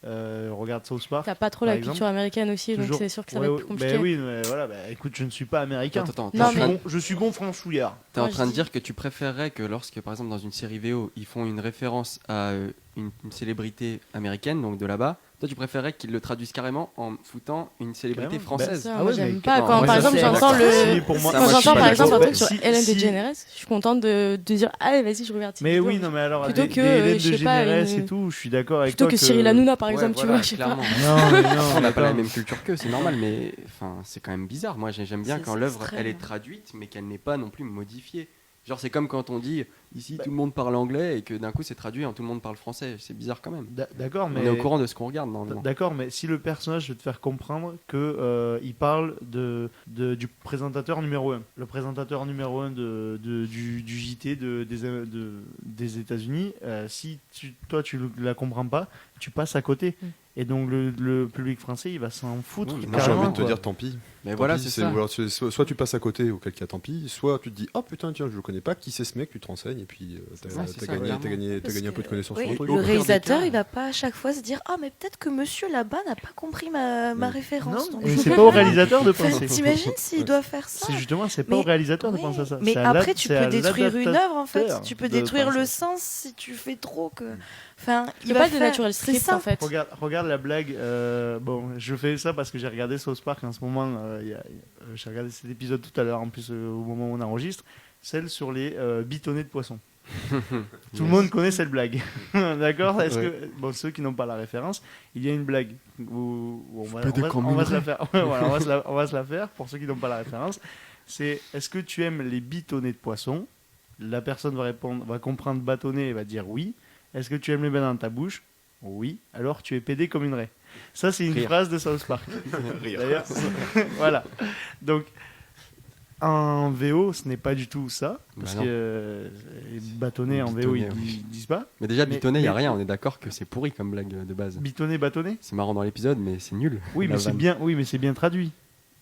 regarde South Park. T'as pas trop par la exemple. culture américaine aussi, donc Toujours- c'est sûr que ça Ouais, va ouais, être compliqué. oui, mais voilà, écoute, je ne suis pas américain. Attends, Non, mais- Je suis bon franchouillard. T'es en Moi, train je de dis- dire que tu préférerais que lorsque, par exemple, dans une série VO, ils font une référence à une célébrité américaine, donc de là-bas, toi tu préférerais qu'ils le traduisent carrément en foutant une célébrité Carrément. française. Ça, Ah moi, ouais, j'aime mais- pas. non, Quand, moi, par ça, exemple, c'est j'entends d'accord. le. Pour moi- Ça, Quand moi, je suis j'entends pas par exemple un d'accord. truc sur Si- Ellen si- DeGeneres, je suis contente de dire allez, vas-y, je regarde. cette Mais vidéo. oui, non, mais alors, Plutôt des que, Hélène je de sais pas, Généresse une- et tout, je suis d'accord avec Plutôt toi que Cyril Hanouna, par Ouais, exemple, tu voilà, vois, je sais pas. clairement. Non, mais non, On n'a pas la attends. même culture qu'eux, c'est normal, mais enfin, c'est quand même bizarre. Moi, j'aime bien C'est quand l'œuvre extrême. elle est traduite, mais qu'elle n'est pas non plus modifiée. Genre, c'est comme quand on dit ici tout le monde parle anglais et que d'un coup c'est traduit en tout le monde parle français. C'est bizarre quand même. D'accord, mais On est au courant de ce qu'on regarde normalement. D'accord, mais si le personnage veut te faire comprendre que il parle du présentateur numéro 1, le présentateur numéro 1 du JT des États-Unis, si toi tu la comprends pas, tu passes à côté. Et donc le public français, il va s'en foutre. Oui, Moi, j'ai carrément, envie de te quoi. dire tant pis. Mais Tant voilà, pis, c'est ça. ou alors, soit tu passes à côté, auquel cas tant pis, soit tu te dis oh putain, tiens, je le connais pas, qui c'est ce mec, tu te renseignes, et puis t'as Ouais, c'est ça, gagné, clairement. t'as gagné un peu de connaissances Oui, sur le truc. le Au pire des réalisateur, cas- il va pas à chaque fois se dire ah mais peut-être que monsieur là-bas n'a pas compris ma Mm. référence. Non, donc mais je c'est vais pas au pas- réalisateur de Enfin, penser. T'imagines s'il doit faire ça? C'est justement, c'est pas Mais- au réalisateur de Ouais, penser à ça. mais C'est à après, tu c'est à peux détruire une œuvre en fait. l'adaptateur Tu peux de détruire penser. le sens si tu fais trop que. Enfin, Il n'y a pas de natural c'est script ça. en fait. Regarde la blague. Bon, je fais ça parce que j'ai regardé South Park en ce moment. J'ai regardé cet épisode tout à l'heure, en plus, au moment où on enregistre. Celle sur les bitonnets de poisson. Tout le monde connaît cette blague. D'accord. Est-ce que bon, ceux qui n'ont pas la référence, il y a une blague où on va se la faire. Ouais, voilà, on va se la faire pour ceux qui n'ont pas la référence. C'est est-ce que tu aimes les bitonnets de poisson? La personne va répondre, va comprendre bâtonnet et va dire oui. Est-ce que tu aimes les bains dans ta bouche? Oui. Alors tu es pédé comme une raie. Ça, c'est une Rire. phrase de South Park. D'ailleurs, voilà. Donc, en VO, ce n'est pas du tout ça. Parce Bah non. que les bâtonnets en VO, ils Bitonnet, disent pas. Mais déjà, Mais- bitonné, il n'y a mais- rien. On est d'accord que c'est pourri comme blague de base. Bitonnet, bâtonnet? C'est marrant dans l'épisode, mais c'est nul. Oui, La mais c'est vanne. bien, oui, mais c'est bien traduit.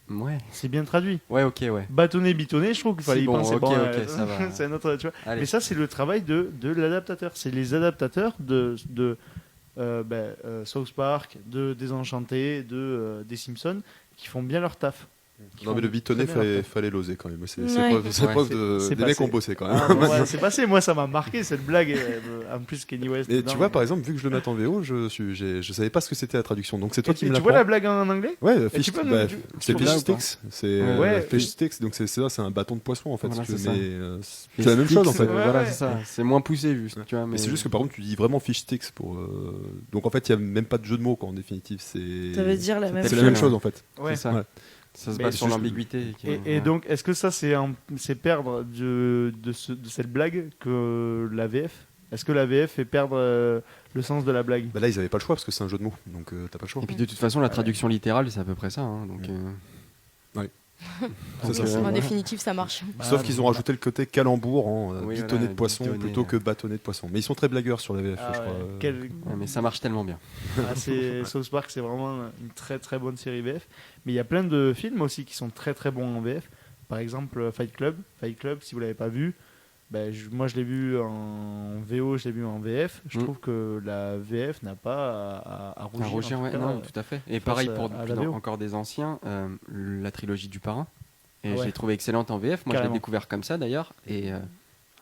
Ouais. C'est bien traduit. Ouais, ok, ouais. Bâtonnet, bitonnet, je trouve qu'il fallait Si, y bon, penser. ok, ok, ça va. C'est un autre, tu vois. Allez. Mais ça, c'est le travail de l'adaptateur. C'est les adaptateurs de South Park, de Désenchanté, des Simpsons, qui font bien leur taf. Qui Non, font mais le bitonnet, très bien leur taf. fallait l'oser quand même. C'est Ouais. preuve, Ouais, preuve c'est des mecs passé. ont bossé quand Ah, même. bon, ouais, c'est passé, moi ça m'a marqué cette blague. En plus, Kenny West. Et dedans. tu vois, par exemple, vu que je le mets en VO, je savais pas ce que c'était la traduction. Donc c'est toi Et qui tu me vois la l'apprends. blague en anglais? Ouais, Et fish, tu peux bah, nous- c'est tu fish peux- sticks. C'est Ouais, fish sticks, donc c'est ça, c'est un bâton de poisson en fait. Voilà, si tu c'est veux, ça. mais c'est la même chose en fait. Ouais, Voilà, ouais. c'est ça. C'est moins poussé, juste. Tu vois, Mais c'est juste que par contre, tu dis vraiment fish sticks pour. Donc en fait, il y a même pas de jeu de mots quoi, en définitive. C'est. Ça veut dire la même C'est tel la même quel, chose en fait. Ouais. C'est ça. Ouais. Ça se Mais base c'est sur juste- l'ambiguïté. Et donc, est-ce que ça, c'est perdre de cette blague que la VF? Est-ce que la VF fait perdre le sens de la blague? Bah là, ils avaient pas le choix parce que c'est un jeu de mots, donc t'as pas le choix. Et puis de toute façon, la traduction littérale, c'est à peu près ça. Hein, donc, C'est ça, Donc, c'est- En voilà. définitive, ça marche. Sauf qu'ils ont rajouté le côté calembour en Oui, bitonnet voilà, de poisson bitonnet, plutôt que bâtonnet de poisson. Mais ils sont très blagueurs sur la VF, Ah je ouais. crois. Quel- Ouais, mais ça marche tellement bien. South Park, c'est vraiment une très très bonne série VF. Mais il y a plein de films aussi qui sont très très bons en VF. Par exemple, Fight Club. Fight Club, si vous l'avez pas vu, moi je l'ai vu en VO, je l'ai vu en VF. Je Mm. trouve que la VF n'a pas à rougir. Un Roger, en tout ouais, cas. non, tout à fait. Et face pareil à- pour à la VO. encore des anciens, la trilogie du Parrain. Et Ah ouais. je l'ai trouvé excellente en VF. Moi, je Carrément. l'ai découvert comme ça d'ailleurs. Et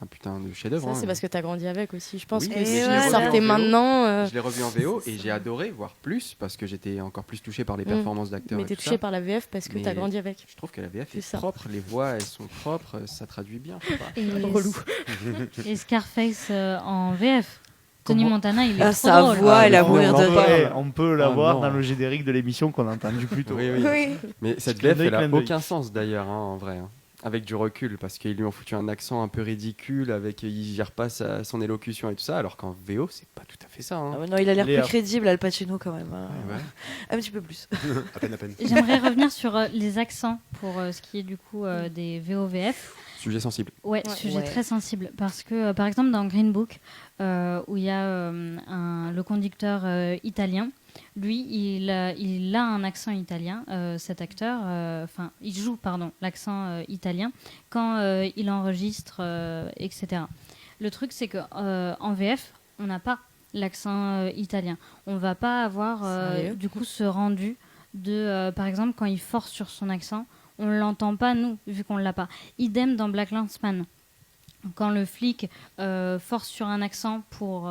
un putain de chef-d'œuvre. Ça, hein. c'est parce que t'as grandi avec aussi. Je pense Oui, que mais si je tu l'ai revu sortais en VO. maintenant. Je l'ai revu en VO et j'ai adoré, voire plus, parce que j'étais encore plus touché par les performances d'acteurs. Mais et t'es tout touché ça. par la VF parce que Mais t'as grandi avec. Je trouve que la VF C'est est ça. propre, les voix elles sont propres, ça traduit bien. Je sais pas. Et, Relou. et Scarface en VF. Tony Comment- Montana, il est Ah, trop sa drôle. voix, elle a on mourir en de parle. rire. On peut la Ah, voir non. dans le générique de l'émission qu'on a entendu plus tôt. Oui, oui. Oui. Mais cette Clin VF, d'œil, elle a clin d'œil. aucun sens d'ailleurs, hein, en vrai. hein. Avec du recul, parce qu'ils lui ont foutu un accent un peu ridicule, avec il gère pas son élocution et tout ça, alors qu'en VO, c'est pas tout à fait ça. hein. Ah ouais, non, il a l'air Léa. plus crédible, Al Pacino quand même. hein. Ouais, ouais. Un petit peu plus. À peine, à peine. J'aimerais revenir sur les accents pour ce qui est du coup des VOVF. Sujet sensible. Ouais, Ouais. sujet Ouais. très sensible. Parce que, par exemple, dans Green Book, où il y a le conducteur italien, lui, il a un accent italien, cet acteur. Enfin, il joue, pardon, l'accent italien quand il enregistre, etc. Le truc, c'est qu'en VF, on n'a pas l'accent italien. On va pas avoir Sérieux du coup ce rendu de, par exemple, quand il force sur son accent, on l'entend pas nous, vu qu'on l'a pas. Idem dans Black Landsman. Quand le flic force sur un accent pour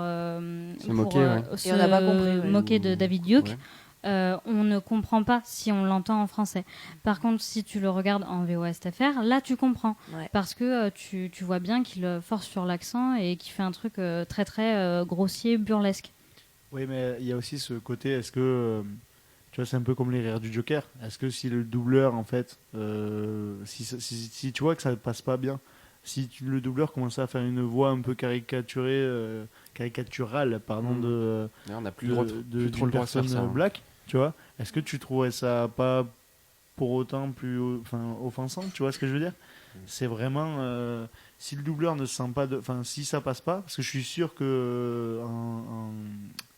moquer, Et on n'a pas compris, ouais. moquer de David Duke, Ouais. on ne comprend pas si on l'entend en français. Par contre, si tu le regardes en VOSTFR, là tu comprends. Ouais. Parce que tu vois bien qu'il force sur l'accent et qu'il fait un truc très très grossier, burlesque. Oui, mais il y a aussi ce côté, est-ce que, tu vois, c'est un peu comme les rires du Joker. Est-ce que si le doubleur, en fait, si tu vois que ça ne passe pas bien, si le doubleur commence à faire une voix un peu caricaturale, pardon, D'ailleurs, on n'a plus de, le droit de- plus trop d'une le droit de faire personne ça. black, tu vois, est-ce que tu trouverais ça pas pour autant plus offensant, tu vois ce que je veux dire? C'est vraiment si le doubleur ne se sent pas enfin si ça passe pas, parce que je suis sûr que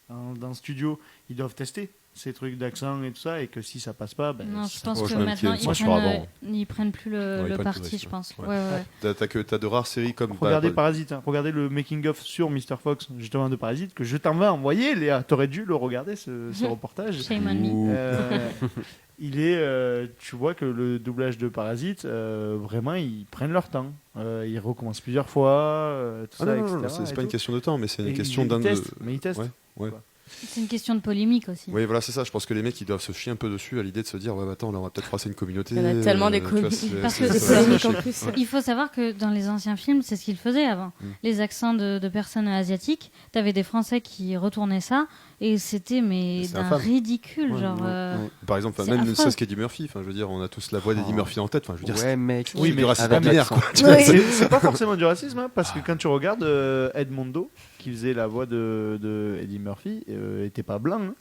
dans le studio ils doivent tester ces trucs d'accent et tout ça, et que si ça passe pas, ben, Non, je ça- pense Ouais, que je même maintenant qu'il y a une censure avant. ils prennent plus le ils prennent parti, plus de je pense. risques, Ouais, ouais. T'as de rares séries comme. Regardez bah, Parasite, hein. Regardez le making of sur Mr. Fox justement de Parasite, que je t'en vais envoyer, Léa. T'aurais dû le regarder ce reportage. Shame on me. Il est, tu vois que le doublage de Parasite, vraiment, ils prennent leur temps. Ils recommencent plusieurs fois, tout Ah ça, non, etc. non, c'est et pas une tout. question de temps, mais c'est Et une question ils testent, de. mais ils testent. Ouais. C'est une question de polémique aussi. Oui, voilà, c'est ça. Je pense que les mecs, ils doivent se chier un peu dessus à l'idée de se dire, ouais, bah, attends, là, on va peut-être froisser une communauté. Il y en a tellement des tu vois, Parce c'est- que ça c'est va polémique se en chier. plus. Il faut savoir que dans les anciens films, c'est ce qu'ils faisaient avant. Les accents de personnes asiatiques, t'avais des Français qui retournaient ça, et c'était mais C'est d'un infâme. ridicule. Ouais, genre, ouais. Par exemple, C'est même affreux. ça, ce qu'Eddie Murphy, enfin, je veux dire, on a tous la voix d'Eddie Oh. Murphy en tête. Enfin, je veux dire, Ouais, mec. Oui, mais du racisme avec binaire, l'accent. quoi. Tu vois, Oui. C'est pas forcément du racisme, hein, parce que quand tu regardes Edmondo, qui faisait la voix de Eddie Murphy, était pas blanc. Hein.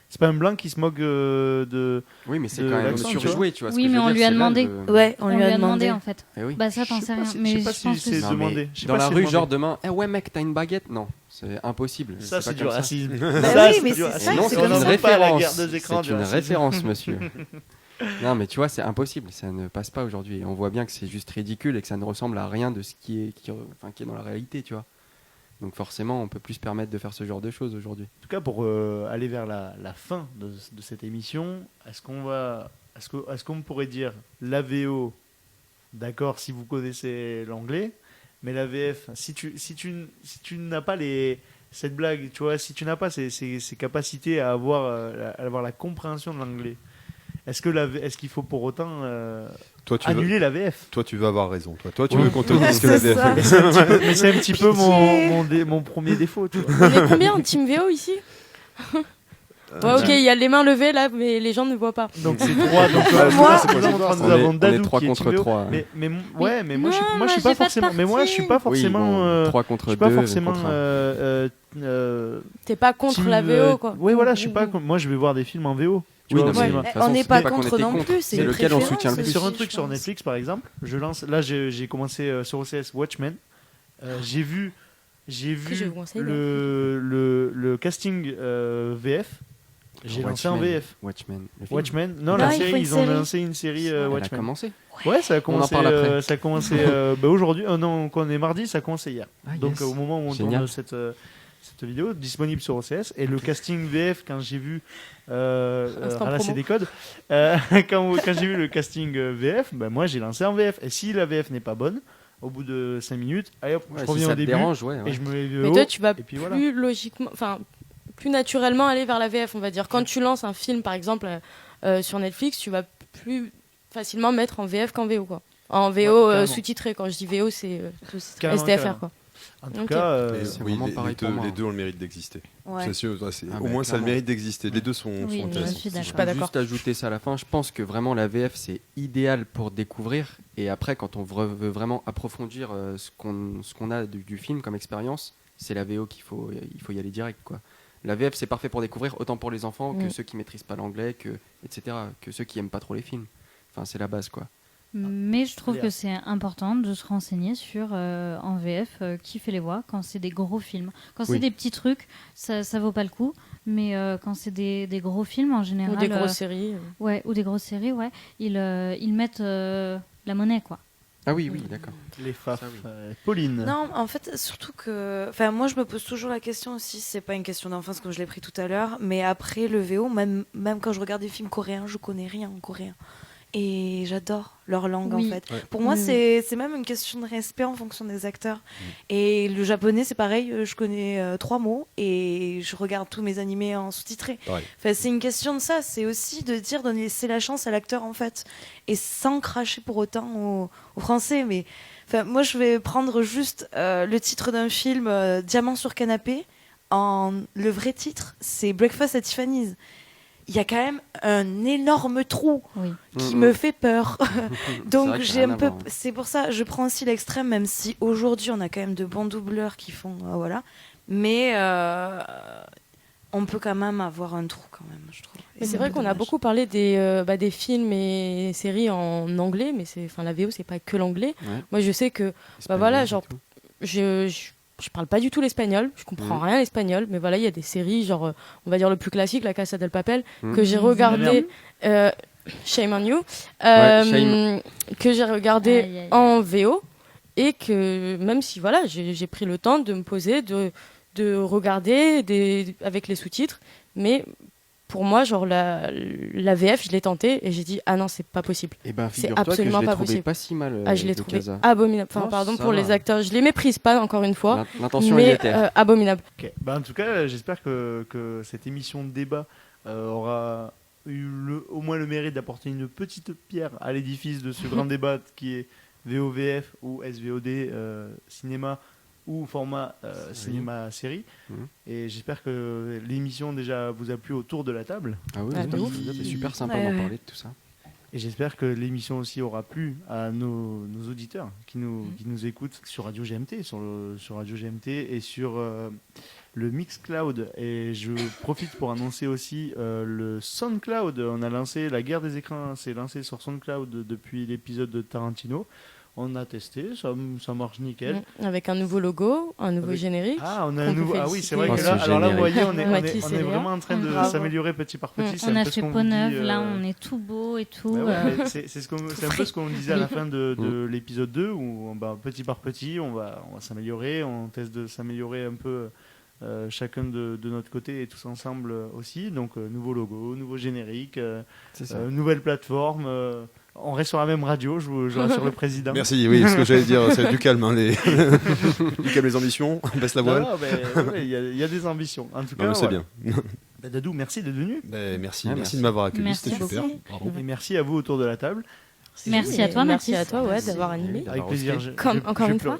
C'est pas un blanc qui se moque de. Oui, mais c'est de quand même l'accent, tu surjoué, tu vois. ce Oui, que je mais veux on dire, lui a c'est là demandé. Ouais, on lui a demandé en fait. Eh oui. Bah ça, t'en Je sais sais pas rien. si- Mais je sais pas je pense si que c'est c'est- Non, mais demandé. Je sais dans pas la si rue, c'est genre demandé. demain, eh ouais mec, t'as une baguette? Non, c'est impossible. Ça, pas c'est du comme ça. racisme. Bah Ça, oui, mais du c'est racisme. ça, Non, c'est c'est comme une ça. On pas à la référence. guerre des écrans, C'est du une racisme. référence, monsieur. Non, mais tu vois, c'est impossible. Ça ne passe pas aujourd'hui. Et on voit bien que c'est juste ridicule et que ça ne ressemble à rien de ce qui est dans la réalité, tu vois. Donc forcément, on peut plus se permettre de faire ce genre de choses aujourd'hui. En tout cas, pour aller vers la fin de cette émission, est-ce qu'on pourrait dire la VO, d'accord, si vous connaissez l'anglais, mais la VF, si tu n'as pas cette blague, tu vois, si tu n'as pas ces capacités à avoir la compréhension de l'anglais, est-ce qu'il faut pour autant Toi, tu annuler la VF? Toi, tu veux avoir raison. Toi, tu Ouais. veux qu'on te dise que la C'est ça. VF. Mais c'est un petit peu mon premier défaut, tu vois. On est combien en team VO ici? Ouais, ok, il y a les mains levées là, mais les gens ne voient pas. Donc c'est 3. Donc Moi- c'est pas grave, nous On est- avons on est Dadou 3 qui est contre team VO. 3. Mais ouais, mais moi je suis Non, moi je suis moi, pas j'ai pas de forcément. Mais moi je suis pas parti. forcément. 3 Je contre suis 2. pas forcément. contre un. T'es pas contre team, la VO quoi. Ouais, voilà, je suis pas. Moi, je vais voir des films en VO. Tu Oui, vois, non, au mais cinéma. de toute On façon, n'est c'est pas pas qu'on contre était non contre. plus, C'est une lequel on préférence soutient le Mais plus. sur un aussi, truc je sur pense. Netflix, par exemple, je lance. Là, j'ai commencé sur OCS Watchmen. J'ai vu je vous conseille, le casting VF. J'ai lancé en VF. Watchmen. Le film. Watchmen. Non, Ah, la il faut série, une ils ont série. lancé une série Elle a Watchmen. commencé. Ouais, ça a On en commencé. parle après. Ça a commencé aujourd'hui. Non, quand on est mardi, ça a commencé hier. Ah, Donc yes. au moment où on Génial. tourne cette vidéo, disponible sur OCS. Et le casting VF, quand j'ai vu Instant ralasser promo. des codes, quand j'ai vu le casting VF, ben moi j'ai lancé en VF. Et si la VF n'est pas bonne, au bout de 5 minutes, allez hop, Ouais, je si reviens ça au te début dérange, ouais. et je me mets Mais toi, tu vas et puis voilà. plus logiquement, enfin, plus naturellement aller vers la VF, on va dire. Quand tu lances un film, par exemple, sur Netflix, tu vas plus facilement mettre en VF qu'en VO, quoi. En VO carrément. sous-titré. Quand je dis VO, c'est Carrément, STFR, carrément. quoi. En tout Ok. cas, Mais c'est oui, vraiment pareil pour moi. les deux ont le mérite d'exister. Ouais. C'est sûr, Ah, au bah, moins ça a le clairement. mérite d'exister. Les deux sont Oui, je intéressants. suis Je d'accord. pas peux d'accord. juste ajouter ça à la fin. Je pense que vraiment la VF c'est idéal pour découvrir et après quand on veut vraiment approfondir ce qu'on a du film comme expérience, c'est la VO il faut y aller direct quoi. La VF c'est parfait pour découvrir autant pour les enfants que ceux qui maîtrisent pas l'anglais etc. que ceux qui aiment pas trop les films. Enfin c'est la base quoi. Mais je trouve Léa. que c'est important de se renseigner sur en VF qui fait les voix quand c'est des gros films. Quand c'est Oui. des petits trucs, ça vaut pas le coup. Mais quand c'est des gros films en général, Ou des grosses séries. ouais, ou des grosses séries, ouais, ils mettent la monnaie quoi. Ah oui, d'accord. Les FAF. Ça, oui. Pauline. Non, en fait, surtout que. Enfin, moi, je me pose toujours la question aussi, c'est pas une question d'enfance comme je l'ai pris tout à l'heure, mais après le VO, même quand je regarde des films coréens, je connais rien en coréen. Et j'adore leur langue, Oui. en fait. Ouais. Pour moi, c'est même une question de respect en fonction des acteurs. Et le japonais, c'est pareil, je connais 3 mots et je regarde tous mes animés en sous-titré. Pareil. Enfin, c'est une question de ça, c'est aussi de dire, de laisser la chance à l'acteur, en fait. Et sans cracher pour autant au français, mais... Enfin, moi, je vais prendre juste le titre d'un film, Diamant sur canapé. Le vrai titre, c'est Breakfast at Tiffany's. Il y a quand même un énorme trou Oui. qui me fait peur. Donc, vrai que ça j'ai a rien un à peu. voir, hein. C'est pour ça, je prends aussi l'extrême, même si aujourd'hui, on a quand même de bons doubleurs qui font. Voilà. Mais on peut quand même avoir un trou, quand même, je trouve. Et Mais c'est vrai qu'on a dommage. beaucoup parlé des films et séries en anglais, mais la VO, c'est pas que l'anglais. Ouais. Moi, je sais que Espagnol voilà, et genre, tout. je parle pas du tout l'espagnol, je comprends rien l'espagnol, mais voilà, il y a des séries, genre, on va dire le plus classique, La Casa del Papel, que j'ai regardé, Shame on You, Shame. que j'ai regardé Aïe, aïe, aïe. en VO, et que même si voilà, j'ai pris le temps de me poser, de regarder avec les sous-titres, mais pour moi, genre la VF, je l'ai tenté et j'ai dit ah non, c'est pas possible. Eh ben, C'est figure-toi que je absolument l'ai pas trouvé possible. pas si mal. Ah, je l'ai de trouvé Casa. abominable. Enfin, Oh, pardon ça pour va. les acteurs, je les méprise pas encore une fois, L'intention mais y était. abominable. Ok. Bah, en tout cas, j'espère que cette émission de débat aura eu au moins le mérite d'apporter une petite pierre à l'édifice de ce grand débat qui est VOVF ou SVOD cinéma ou format cinéma-série. Mhm. Et j'espère que l'émission déjà vous a plu autour de la table. Ah oui, Ah, j'espère de que ouf. c'est super sympa Ouais, d'en ouais. parler de tout ça. Et j'espère que l'émission aussi aura plu à nos auditeurs qui nous écoutent sur Radio GMT, sur Radio GMT et sur le Mixcloud. Et je profite pour annoncer aussi le SoundCloud. On a lancé la guerre des écrans, c'est lancé sur SoundCloud depuis l'épisode de Tarantino. On a testé, ça marche nickel. Avec un nouveau logo, un nouveau Avec- générique. Ah, on a qu'on un peut nouveau. Ah oui, c'est vrai féliciter. que là, Oh, ce alors là, vous générique. voyez, on est Mathis et Léa. vraiment en train de Bravo. s'améliorer petit par petit. C'est On un a peu ce fait qu'on peau vous dit, neuve, là on est tout beau et tout. Bah ouais, mais c'est un peu ce qu'on disait à la fin de l'épisode 2 où petit par petit on va s'améliorer, on teste de s'améliorer un peu chacun de notre côté et tous ensemble aussi. Donc nouveau logo, nouveau générique, C'est ça. nouvelle plateforme. On reste sur la même radio, je vous rassure le président. Merci, oui, ce que j'allais dire, c'est du calme, hein, du calme les ambitions, on baisse la Non, voile. non, mais ouais, il y a des ambitions. En tout Non, cas, mais c'est voilà. bien. Bah, Dadou, merci d'être venu. Ben, merci, Ouais, merci merci. de m'avoir accueilli, Merci c'était super. beaucoup. Bravo. Et merci à vous autour de la table. Merci à toi, Merci Mathis. à toi d'avoir animé. D'avoir Avec plaisir. hosté. Encore une fois.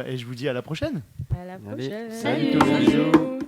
Et je vous dis à la prochaine. À la Allez, prochaine. salut. tout le monde. Bisous.